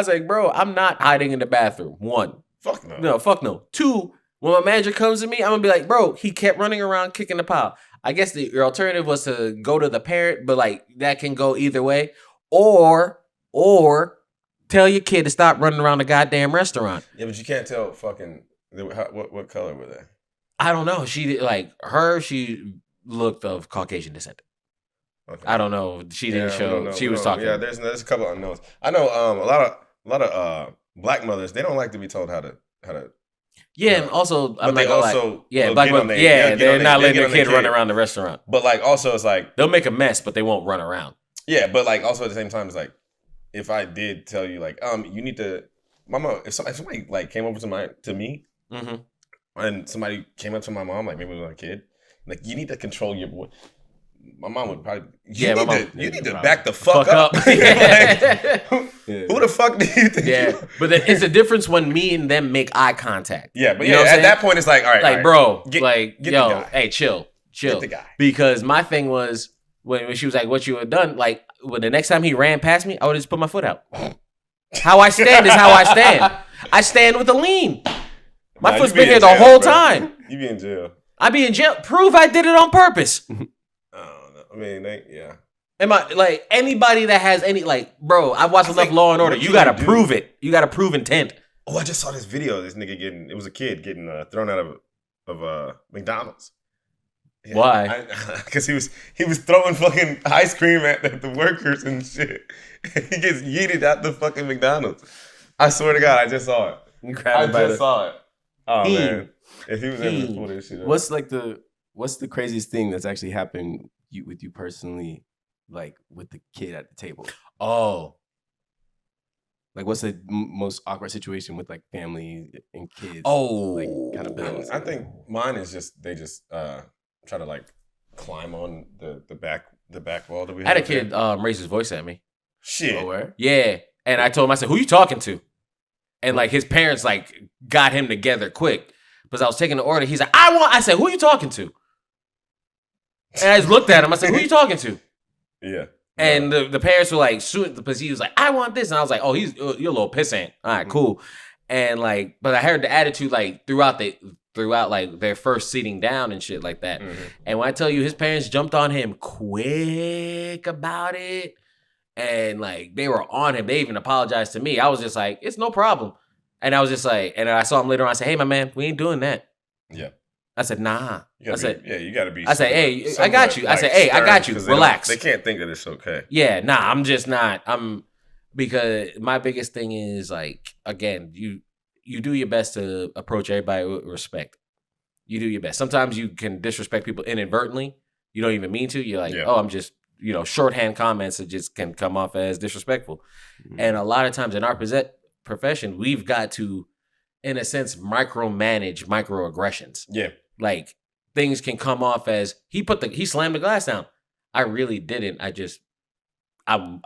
like, bro, I'm not hiding in the bathroom. One. Fuck no. No, fuck no. Two, when my manager comes to me, I'm gonna be like, bro, he kept running around kicking the pile. I guess your alternative was to go to the parent, but like that can go either way. Or tell your kid to stop running around the goddamn restaurant. Yeah, but you can't tell fucking what color were they? I don't know. She looked of Caucasian descent. Okay. I don't know. She didn't show. She was talking. Yeah, there's a couple of unknowns. I know a lot of black mothers, they don't like to be told how to. Yeah, and also I'm not also black mothers. Yeah, they're not letting their kid run around the restaurant. But like also it's like they'll make a mess, but they won't run around. Yeah, but like also at the same time it's like if I did tell you like you need to, mama, if somebody like came over to me, and somebody came up to my mom like maybe we were a kid, like you need to control your boy. my mom would probably. Yeah, my mom- You need to Probably. back the fuck up. Yeah. Who the fuck do you think? Yeah, but it's a difference when me and them make eye contact. Yeah, but You know what I'm at saying? that point, it's like, all right, Like, all right. bro, Get- like, get the yo, guy. hey, chill. Get the guy. Because my thing was when she was like, "What you had done?" Like, when the next time he ran past me, I would just put my foot out. How I stand is how I stand. I stand with a lean. My Nah, foot's you be been here in the jail, whole bro. time. You be in jail. I be in jail. Prove I did it on purpose. I don't know. I mean, yeah. Am I like anybody that has any like, bro? I've watched I enough think- Law and Order. what You can gotta you do? prove it. You gotta prove intent. Oh, I just saw this video. Of this nigga it was a kid getting thrown out of McDonald's. Yeah, Why? Because he was throwing fucking ice cream at the workers and shit. He gets yeeted out the fucking McDonald's. I swear to God, I just saw it. You grab him by the- saw it. Oh He- man, if he was able to he- pull this shit up. What's the craziest thing that's actually happened with you personally, like with the kid at the table? Oh, Like, what's the most awkward situation with like family and kids? oh, like kind of business. I think mine is they just try to like climb on the back wall that we I had a have there. kid raise his voice at me. Shit. Oh, where? Yeah, and I told him, I said, "Who you talking to?" And like his parents like got him together quick because I was taking the order. He's like, I said, "Who you talking to?" And I just looked at him. I said, "Who you talking to?" Yeah. And the parents were like, "Shoot," because he was like, "I want this," and I was like, "Oh, you're a little pissant." All right, cool. And like, but I heard the attitude like throughout like their first sitting down and shit like that. Mhm. And when I tell you, his parents jumped on him quick about it. And like they were on him. They even apologized to me. I was just like, it's no problem. And I was just like, and I saw him later on. I said, "Hey, my man, we ain't doing that." Yeah. I said, "Nah." You gotta you gotta be. I said, "Hey, I somewhat, got you." I said, "Hey, I got you. because they don't- Relax." They can't think that it's okay. Yeah, nah, I'm just not. Because my biggest thing is like, again, you do your best to approach everybody with respect. You do your best. Sometimes you can disrespect people inadvertently. You don't even mean to. You're like, Yeah. "Oh, I'm just." Shorthand comments that just can come off as disrespectful. Mm-hmm. And a lot of times in our profession, we've got to, in a sense, micromanage microaggressions. Yeah. Like things can come off as he slammed the glass down. I really didn't. I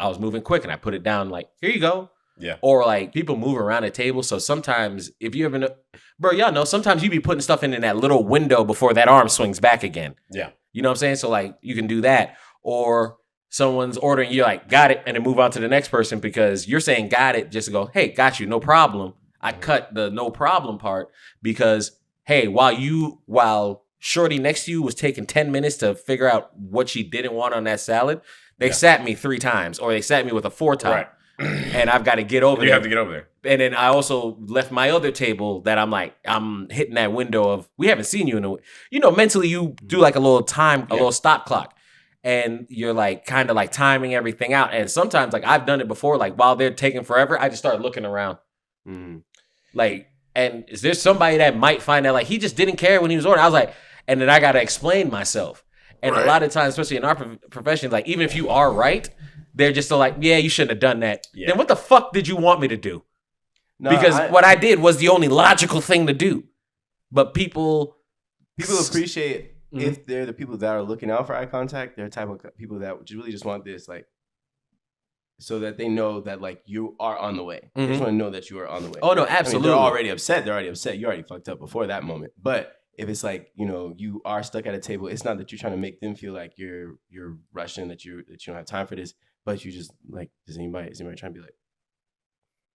was moving quick and I put it down like, here you go. Yeah. Or like people move around a table. So sometimes if you ever know, bro, y'all know, sometimes you be putting stuff in that little window before that arm swings back again. Yeah. You know what I'm saying? So like you can do that. Or someone's ordering, you're like, got it, and then move on to the next person because you're saying got it just to go, hey, got you, no problem. I cut the no problem part because, hey, while Shorty next to you was taking 10 minutes to figure out what she didn't want on that salad, they sat me 3 times or they sat me with a 4-top. Right. And I've got to get over You there. have to get over there. And then I also left my other table that I'm hitting that window of, we haven't seen you in mentally you do like a little time, a little stop clock. And you're like kind of like timing everything out. And sometimes like I've done it before, like while they're taking forever, I just start looking around. Mm-hmm. Like, and is there somebody that might find that like he just didn't care when he was ordering? I was like, and then I got to explain myself. And a lot of times, especially in our profession, like even if you are right, they're just still like, yeah, you shouldn't have done that. Yeah. Then what the fuck did you want me to do? No, Because what I did was the only logical thing to do. But people appreciate Mhm. if they're the people that are looking out for eye contact. They're the type of people that really just want this, like, so that they know that like you are on the way. They just Mhm. want to know that you are on the way. Oh no, I mean, absolutely. they're already upset. They're already upset. You already fucked up before that moment. But if it's like, you are stuck at a table, it's not that you're trying to make them feel like you're rushing, that you don't have time for this, but you just like, is anybody trying to be like,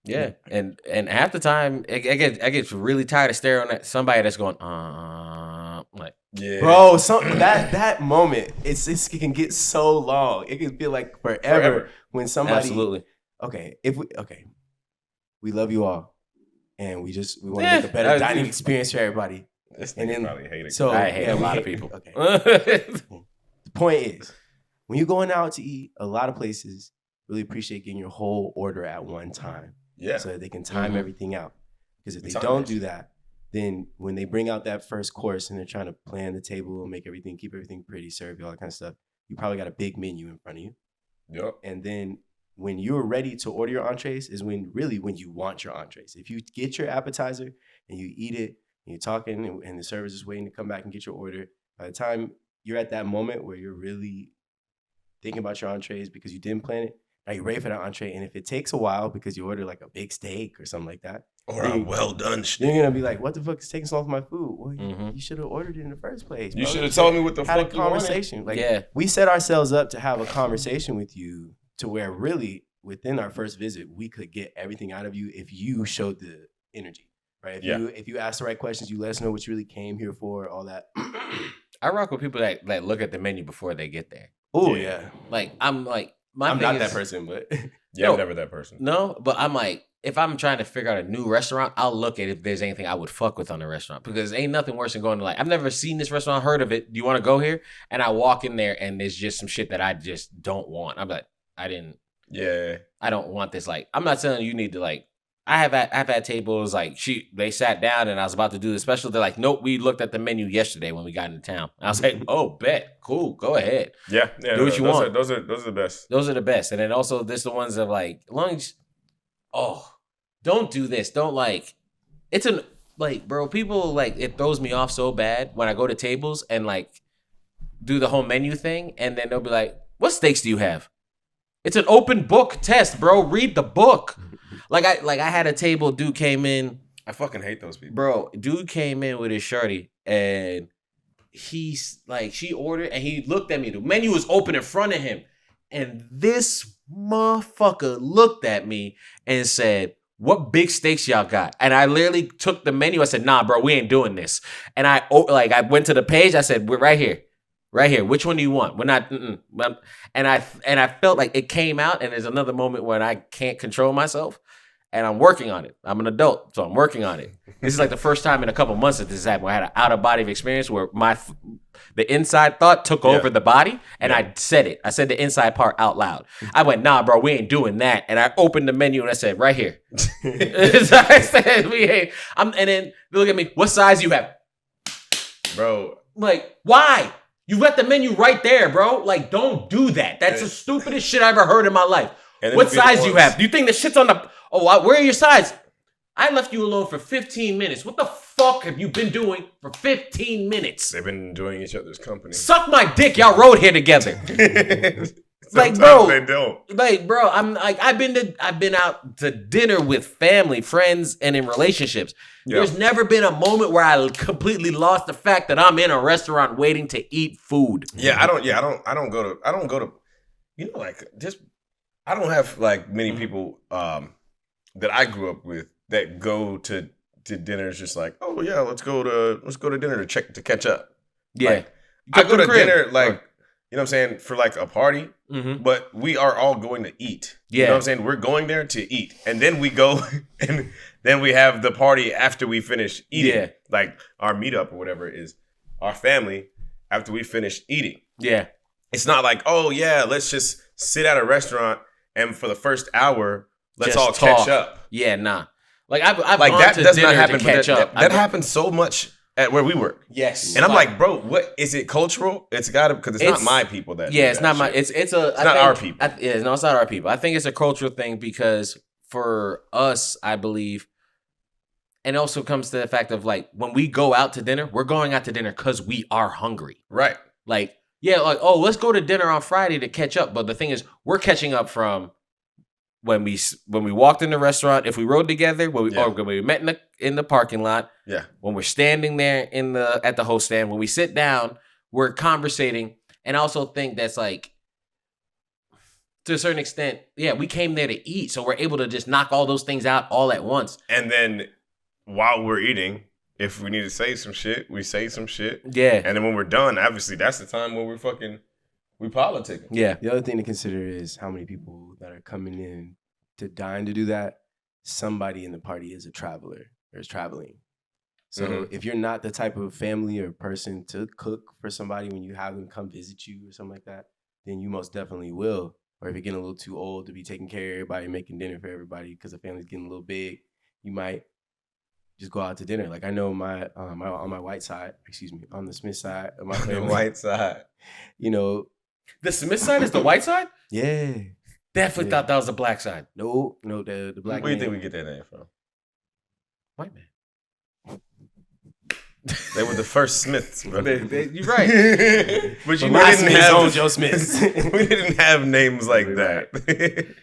Yeah, and half the time I get really tired of staring at somebody that's going, like, Yeah. bro, that moment, it can get so long. It can feel like forever. When somebody, absolutely. okay, we love you all, and we want to Yeah, make a better dining experience for everybody. This And nigga then- probably hate it. So I hate a we lot of people. Okay. The point is, when you're going out to eat, a lot of places really appreciate getting your whole order at one time, yeah. so that they can time Mhm. everything out. Because if they Time don't it. do that, then when they bring out that first course and they're trying to plan the table and keep everything pretty, serve you all that kind of stuff, you probably got a big menu in front of you. Yep. And then when you're ready to order your entrees is when you want your entrees. If you get your appetizer and you eat it and you're talking and the server's just waiting to come back and get your order, by the time you're at that moment where you're really thinking about your entrees because you didn't plan it. Now you're ready for that entree, and if it takes a while because you order like a big steak or something like that, Or a well done shit. you're gonna be like, "What the fuck is taking so long for my food?" Well, Mhm. you should have ordered it in the first place. You bro. should have told me what the Had a fuck you wanted. conversation. Like, Yeah. we set ourselves up to have a conversation with you to where really within our first visit we could get everything out of you if you showed the energy, right? If you ask the right questions, you let us know what you really came here for, all that. I rock with people that look at the menu before they get there. Oh Yeah. yeah. Like I'm like I'm thing not is- that person, but Yeah, No. I'm never that person. No, but I'm like, if I'm trying to figure out a new restaurant, I'll look at if there's anything I would fuck with on the restaurant because ain't nothing worse than going to like, I've never seen this restaurant, heard of it. Do you want to go here? And I walk in there and there's just some shit that I just don't want. I'm like, Yeah. I don't want this. Like, I'm not telling you need to like. I've had tables like they sat down and I was about to do the special. They're like, nope, we looked at the menu yesterday when we got into town. I was like, oh, bet, cool, go ahead. Yeah. Do what you those want. Those are the best. Those are the best. And then also, there's the ones that like, as long as, don't do this. Don't like, it's an, like, bro, people like, it throws me off so bad when I go to tables and like do the whole menu thing. And then they'll be like, what steaks do you have? It's an open book test, bro. Read the book. Like I had a table, dude came in. I fucking hate those people. Bro, dude came in with his shorty and he's like, she ordered and he looked at me. The menu was open in front of him. And this motherfucker looked at me and said, what big steaks y'all got? And I literally took the menu. I said, nah, bro, we ain't doing this. And I went to the page. I said, we're right here. Right here. Which one do you want? We're not. And I felt like it came out. And there's another moment when I can't control myself. And I'm working on it. I'm an adult, so I'm working on it. This is like the first time in a couple months that this happened. Where I had an out of body experience where the inside thought took over the body, and I said it. I said the inside part out loud. I went, nah, bro, we ain't doing that. And I opened the menu and I said, right here. So I said, we ain't. And then they look at me. What size you have, Bro? Like, why? You got the menu right there, bro. Like, don't do that. That's the stupidest shit I ever heard in my life. What size you have? Do you think the shit's on the... Oh, where are your sides? I left you alone for 15 minutes. What the fuck have you been doing for 15 minutes? They've been enjoying each other's company. Suck my dick. Y'all rode here together. Like, Sometimes bro, they don't. Like, bro, I'm like, I've been out to dinner with family, friends, and in relationships. Yeah. There's never been a moment where I completely lost the fact that I'm in a restaurant waiting to eat food. Yeah, I don't go to. You know, like just I don't have like many people that I grew up with that go to dinners just like, oh yeah, let's go to dinner to catch up. Yeah, Like, I go to dinner like, you know what I'm saying, for like a party, but we are all going to eat. Yeah. You know what I'm saying? We're going there to eat. And then we go and then we have the party after we finish eating. Yeah. Like our meetup or whatever is our family after we finish eating. Yeah. It's not like, oh yeah, let's just sit at a restaurant and for the first hour, let's Just all talk. catch up. Yeah, nah. Like I've Like gone that to does dinner not happen. to But catch up. that happens so much at where we work. Yes, And I'm like, bro, what is it cultural? It's got to, because it's not my people that. Yeah, do it's that not my. shit. It's not our people. No, it's not our people. I think it's a cultural thing because for us, I believe, and it also comes to the fact of like when we go out to dinner, we're going out to dinner because we are hungry. Right. Like, yeah, like, oh, let's go to dinner on Friday to catch up. But the thing is, we're catching up from when we walked in the restaurant, if we rode together, or when we met in the parking lot, when we're standing there at the host stand, when we sit down, we're conversating. And I also think that's like, to a certain extent, yeah, we came there to eat, so we're able to just knock all those things out all at once. And then while we're eating, if we need to say some shit, we say some shit. Yeah. And then when we're done, obviously that's the time when we politicking. Yeah. The other thing to consider is how many people that are coming in to dine to do that. Somebody in the party is a traveler or is traveling. So if you're not the type of family or person to cook for somebody when you have them come visit you or something like that, then you most definitely will. Or if you're getting a little too old to be taking care of everybody, making dinner for everybody because the family's getting a little big, you might just go out to dinner. Like I know on my white side, on the Smith side of my family. The white side. You know. The Smith side is the white side? Yeah. Definitely thought that was the black side. No, the black. Where do you think we get that name from? White man. They were the first Smiths, bro. You're right. But you My didn't Smith's have own Joe Smith. we didn't have names like You're that.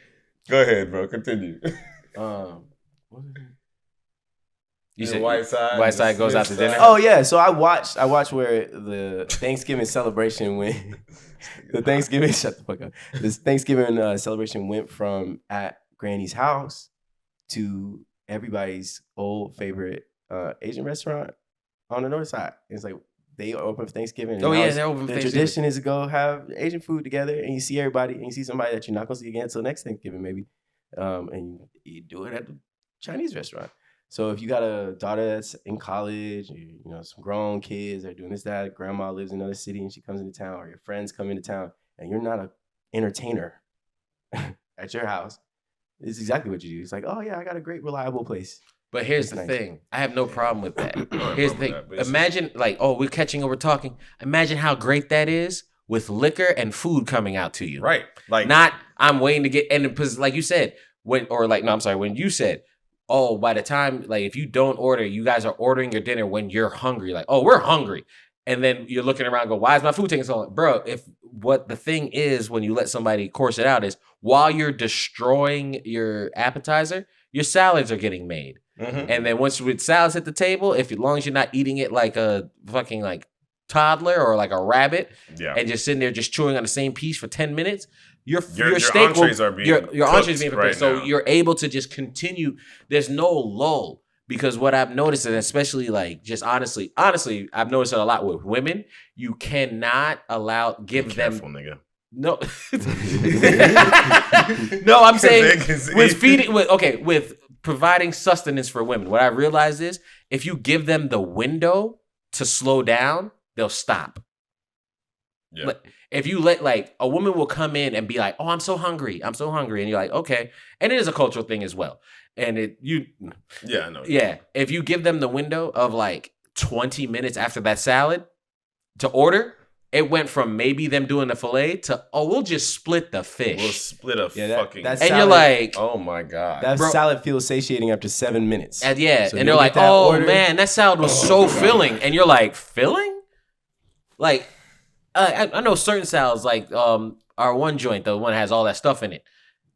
Go ahead, bro. Continue. You The said White Side. White the Side goes out to Smith dinner? side. Oh yeah, so I watched where the Thanksgiving celebration went. The Thanksgiving shut the fuck up. This Thanksgiving celebration went from at Granny's house to everybody's old favorite Asian restaurant on the north side. It's like they are open for Thanksgiving. And Oh now yeah, it's- they're open for the Thanksgiving. tradition is to go have Asian food together, and you see everybody, and you see somebody that you're not gonna see again until next Thanksgiving maybe, and you do it at the Chinese restaurant. So if you got a daughter that's in college, you know, some grown kids are doing this, that, grandma lives in another city and she comes into town, or your friends come into town, and you're not an entertainer at your house, it's exactly what you do. It's like, oh yeah, I got a great, reliable place. But here's It's the nice. thing. I have no problem with that. I don't have a Here's the problem thing. with that, but it's Imagine, like, oh, we're catching up, we're talking. Imagine how great that is with liquor and food coming out to you. Right. Like Not, I'm waiting to get, and because, like you said, when you said, oh, by the time, like, if you don't order, you guys are ordering your dinner when you're hungry. Like, oh, we're hungry. And then you're looking around and go, why is my food taking so long? Bro, if what the thing is when you let somebody course it out is while you're destroying your appetizer, your salads are getting made. mhm. And then once with salads at the table, as long as you're not eating it like a fucking like toddler or like a rabbit Yeah. and just sitting there just chewing on the same piece for 10 minutes, your Your steak entrees will, are being your cooked entrees being prepared. right So now. you're able to just continue. There's no lull. Because what I've noticed, and especially like just honestly, I've noticed it a lot with women. You cannot give Careful, them nigga. no. No, I'm saying They can see- with providing sustenance for women. What I realized is if you give them the window to slow down, they'll stop. Yeah. Like, if you let like a woman will come in and be like, "Oh, I'm so hungry," and you're like, "Okay," and it is a cultural thing as well. And Yeah, I know. if you give them the window of like 20 minutes after that salad to order, it went from maybe them doing the fillet to, oh, we'll just split the fish. We'll split a Yeah, fucking. that's and you're salad. like, Oh my god. That Bro. salad feels satiating after 7 minutes. and yeah, So and you'll they're get like, that oh order. man, that salad was so filling. And you're like, filling? Like, I know certain salads, like our one joint, the one that has all that stuff in it.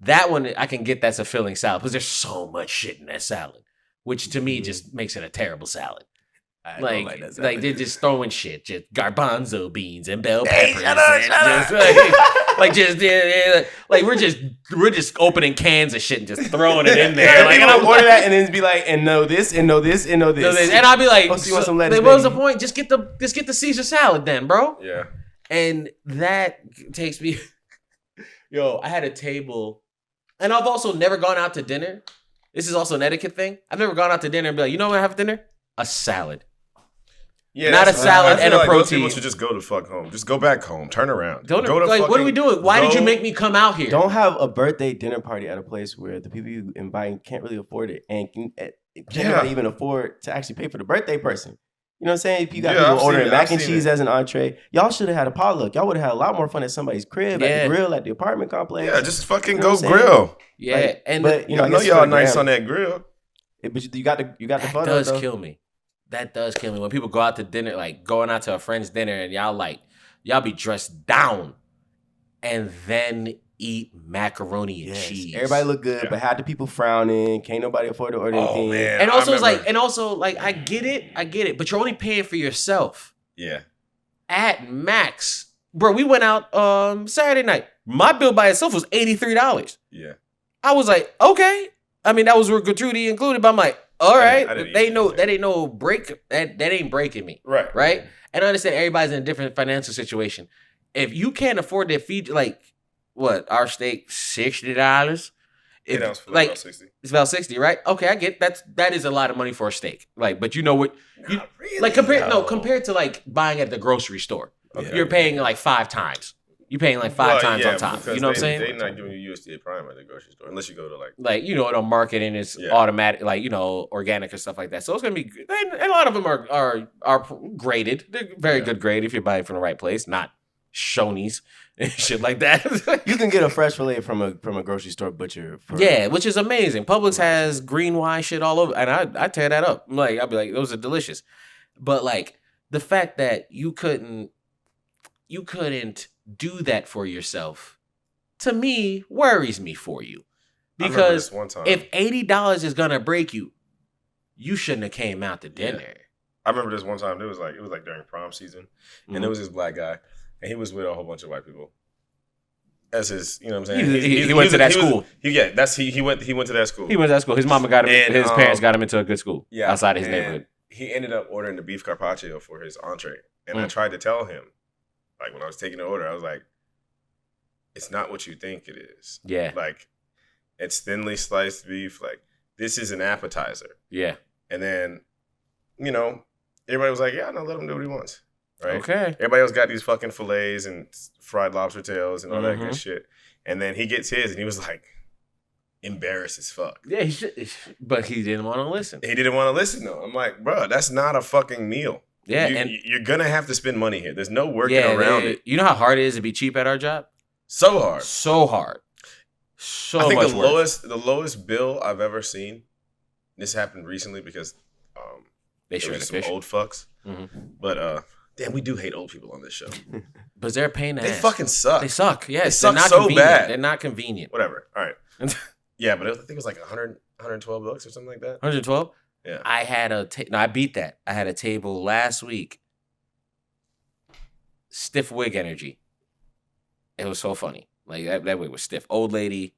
That one, I can get that's a filling salad because there's so much shit in that salad, which to me just makes it a terrible salad. I don't Like, that salad. they're just throwing shit, just garbanzo beans and bell Hey, peppers. shut up, and shut just, up. like we're just opening cans of shit and just throwing it in there. Yeah, Like, people and I'm order that and then be like, and know this, and know this, and know this. and I'll be like, Oh, so you want some lettuce, like, what was the baby? point? Just get the Caesar salad then, bro. Yeah. And that takes me. Yo, I had a table, and I've also never gone out to dinner. This is also an etiquette thing. I've never gone out to dinner and be like, you know what I have for dinner? A salad. Yeah, Not that's- a salad I feel and a like those protein. people should just go the fuck home. Just go back home. Turn around. Don't go to like, what are we doing? Why did you go- make me come out here? Don't have a birthday dinner party at a place where the people you invite can't really afford it and can't Yeah. even afford to actually pay for the birthday person. You know what I'm saying? If you got Yeah, people I've ordering seen it. mac I've and seen cheese it. as an entree, y'all should have had a potluck. Y'all would have had a lot more fun at somebody's crib, Yeah. at the grill, at the apartment complex. Yeah, just fucking You know go what I'm saying? grill. Yeah, Like, and but you know, I know guess for y'all the nice gram- on that grill. But you got the that photo does though. kill me. That does kill me when people go out to dinner, like going out to a friend's dinner, and y'all be dressed down, and then eat macaroni and Yes. cheese. Everybody look good, Yeah. but had the people frowning. Can't nobody afford to order Oh anything. man. and I also remember- I get it, but you're only paying for yourself. Yeah. At max, bro, we went out Saturday night. My bill by itself was $83. Yeah. I was like, okay. I mean, that was with gratuity included, but I'm like, all right, I didn't they eat know anything. that ain't no break. That ain't breaking me, Right. right? And I understand everybody's in a different financial situation. If you can't afford to feed, like, what our steak $60, Eight ounce fillet, like about 60. it's about 60, right? Okay, I get that is a lot of money for a steak. Like, but you know what? You, Not really, like though. compared to like buying at the grocery store, Okay. you're paying like 5 times. You're paying like five Well, times yeah, on top. because You know what I'm They're saying? not giving you USDA Prime at the grocery store unless you go to like. Like, you know, the marketing is Yeah. automatic, like, you know, organic and stuff like that. So it's gonna be good. And a lot of them are graded. They're very Yeah. good grade if you're buying from the right place, not Shoney's and shit like that. You can get a fresh fillet from a grocery store butcher. For, Yeah, which is amazing. Publix has green wine shit all over, and I tear that up. I'm like, I'll be like, those are delicious. But like the fact that you couldn't do that for yourself, to me, worries me for you. Because one time. if $80 is gonna break you, you shouldn't have came out to dinner. Yeah. I remember this one time. It was like during prom season, and there was this black guy, and he was with a whole bunch of white people. That's his, you know what I'm saying? He went to that school. He went to that school. He went to that school. His mama got him. And, his parents got him into a good school. Yeah, outside his neighborhood. He ended up ordering the beef carpaccio for his entree, and I tried to tell him, like when I was taking the order, I was like, "It's not what you think it is. Yeah, like it's thinly sliced beef. Like this is an appetizer. Yeah, and then, everybody was like, "Yeah, no, let him do what he wants." Right? Okay. Everybody else got these fucking fillets and fried lobster tails and all that good shit. And then he gets his, and he was like, embarrassed as fuck. Yeah, but he didn't want to listen. He didn't want to listen though. I'm like, bro, that's not a fucking meal. Yeah, and you're gonna have to spend money here. There's no working around it. You know how hard it is to be cheap at our job? So hard. So hard. So I think much the lowest bill I've ever seen. This happened recently because they showed some old fucks. But damn, we do hate old people on this show. But they're a pain in the ass. They fucking suck. They suck. Yes, they suck not so convenient. bad. They're not convenient. Whatever. All right. Yeah, but I think it was like $100, $112 or something like that. 112? Yeah. I had I beat that. I had a table last week. Stiff wig energy. It was so funny. Like that wig was stiff. Old lady,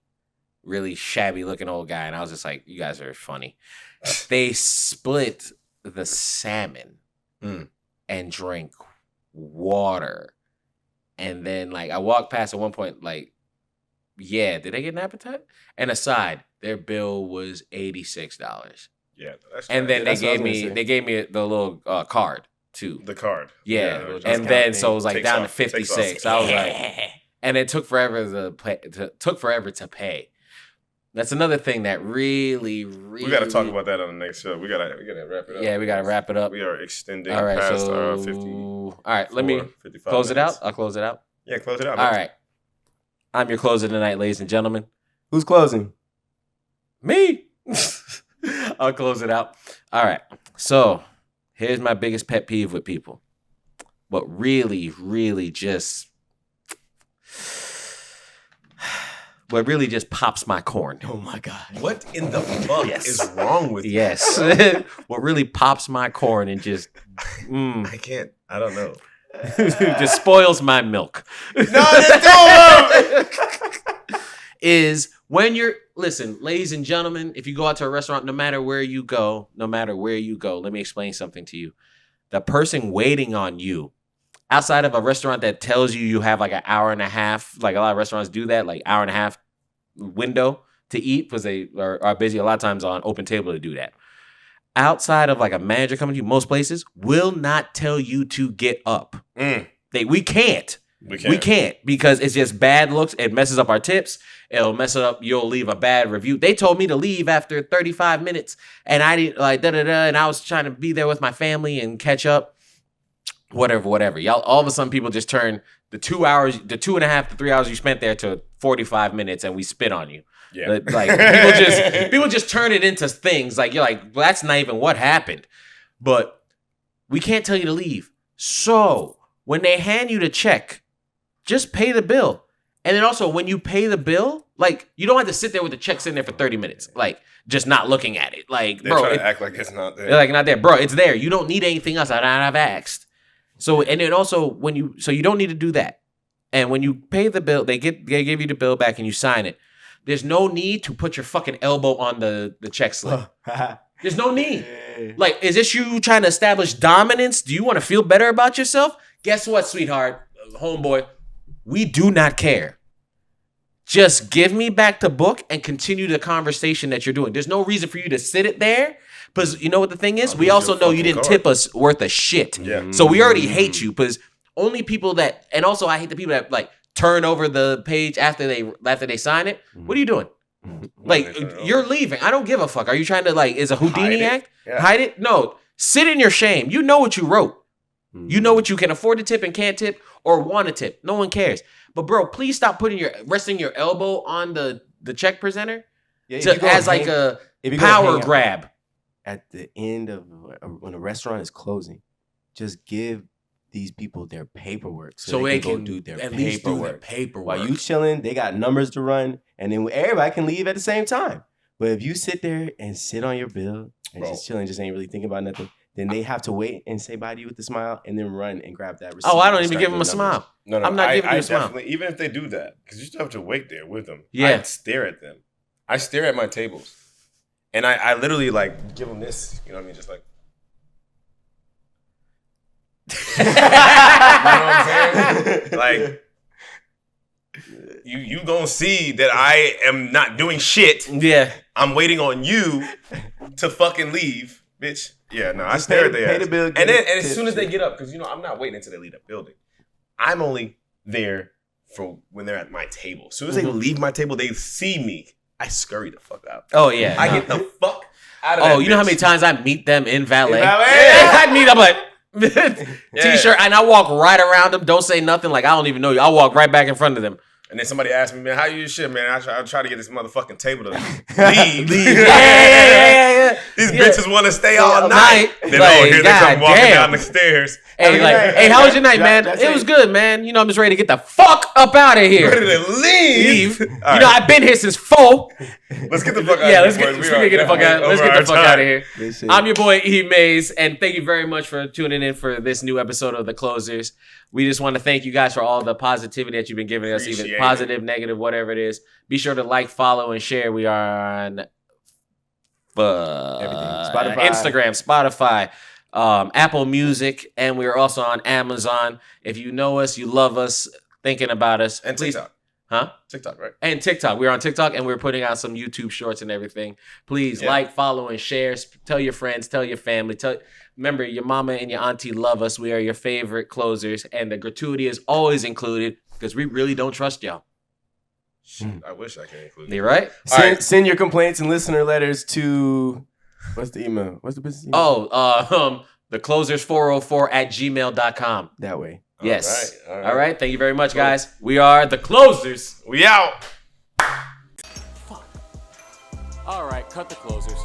really shabby looking old guy. And I was just like, you guys are funny. They split the salmon and drank water. And then like I walked past at one point, like, yeah, did they get an appetite? And aside, their bill was $86. Yeah, that's and then that's they gave me the little card too. The card. Yeah, and then so it was like down to 56. I was like, and it took forever to pay. That's another thing that really we got to talk about that on the next show. We gotta wrap it up. Yeah, we gotta wrap it up. We are extending past our 50. All right, let me close it out. I'll close it out. Yeah, close it out. All right, I'm your closer tonight, ladies and gentlemen. Who's closing? Me. I'll close it out. All right. So here's my biggest pet peeve with people. What really, really just pops my corn. Oh my God. What in the fuck is wrong with you? Yes. What really pops my corn and just I can't. I don't know. just spoils my milk. No, is when listen, ladies and gentlemen, if you go out to a restaurant, no matter where you go, let me explain something to you. The person waiting on you outside of a restaurant that tells you have like an hour and a half, like a lot of restaurants do that, like hour and a half window to eat because they are busy a lot of times on open table to do that. Outside of like a manager coming to you, most places will not tell you to get up. We can't. We can't because it's just bad looks. It messes up our tips. It'll mess it up. You'll leave a bad review. They told me to leave after 35 minutes and I didn't and I was trying to be there with my family and catch up. Whatever. Y'all, all of a sudden people just turn the 2 hours, the 2.5 to 3 hours you spent there to 45 minutes and we spit on you. Yeah. Like people just turn it into things. Like you're like, well, that's not even what happened. But we can't tell you to leave. So when they hand you the check, just pay the bill. And then also when you pay the bill, like you don't have to sit there with the check sitting there for 30 minutes. Like just not looking at it. Like, they're trying to act like it's not there. They're like not there. Bro, it's there. You don't need anything else. I've asked. So and then also so you don't need to do that. And when you pay the bill, they give you the bill back and you sign it. There's no need to put your fucking elbow on the check slip. There's no need. Like, is this you trying to establish dominance? Do you want to feel better about yourself? Guess what, sweetheart, homeboy? We do not care. Just give me back the book and continue the conversation that you're doing. There's no reason for you to sit it there. Because you know what the thing is? We also know you didn't tip us worth a shit. Yeah. So we already hate you. Because only people that, and also I hate the people that like turn over the page after they sign it. What are you doing? Like, you're leaving. I don't give a fuck. Are you trying to like, is a Houdini act? Yeah. Hide it? No. Sit in your shame. You know what you wrote. You know what you can afford to tip and can't tip or want to tip. No one cares. But bro, please stop resting your elbow on the check presenter as like a power grab. At the end of when a restaurant is closing, just give these people their paperwork So they can go do their at paperwork. least do their paperwork. While you chilling, they got numbers to run, and then everybody can leave at the same time. But if you sit there and sit on your bill and just chilling, just ain't really thinking about nothing, then they have to wait and say bye to you with a smile and then run and grab that receipt. Oh, I don't and even start give them a doing smile. numbers. No, I'm not giving you a smile. Definitely, even if they do that, because you still have to wait there with them. Yeah. I stare at them. I stare at my tables. And I literally like give them this, you know what I mean? Just like, you know what I'm saying? Like, you gonna see that I am not doing shit. Yeah. I'm waiting on you to fucking leave, bitch. Yeah, no, I Just stare pay- at pay their the bill, ass. get And then it, and as tip soon as they shit. get up, because I'm not waiting until they leave the building. I'm only there for when they're at my table. As soon as they leave my table, they see me. I scurry the fuck out. Oh yeah. I get the fuck out of that. Oh, you know how bitch. many times I meet them in valet? In valet? Yeah, I meet them like Yeah. t-shirt, and I walk right around them. Don't say nothing. Like I don't even know you. I walk right back in front of them. And then somebody asked me, man, how you use shit, man? I try to get this motherfucking table to leave. Yeah. These Yeah. bitches want to stay all night. Then Like, here they come walking goddamn. down the stairs. Hey, like, Hey, hey, how was your night, that- man? that's It it. was good, man. You know, I'm just ready to get the fuck up out of here. Ready to leave. Leave. All You right. know, I've been here since 4. Let's get the fuck out Yeah, of let's here. get, boys. let's We get the are fuck out. Let's over get the our fuck time. out of here. This shit. I'm your boy E Mays, and thank you very much for tuning in for this new episode of The Closers. We just want to thank you guys for all the positivity that you've been giving us, even Appreciate positive, negative, whatever it is. Be sure to like, follow, and share. We are on Everything. Spotify. Instagram, Spotify, Apple Music, and we are also on Amazon. If you know us, you love us, thinking about us, And please, TikTok. huh? TikTok, right? And TikTok. We're on TikTok, and we're putting out some YouTube shorts and everything. Please like, follow, and share. Tell your friends, tell your family. Remember, your mama and your auntie love us. We are your favorite closers, and the gratuity is always included because we really don't trust y'all. Shit, I wish I could include You it. right? Send your complaints and listener letters to what's the email? What's the business email? theclosers404@gmail.com. That way. Yes. All right. All right. Thank you very much, guys. We are the closers. We out. All right. Cut the closers.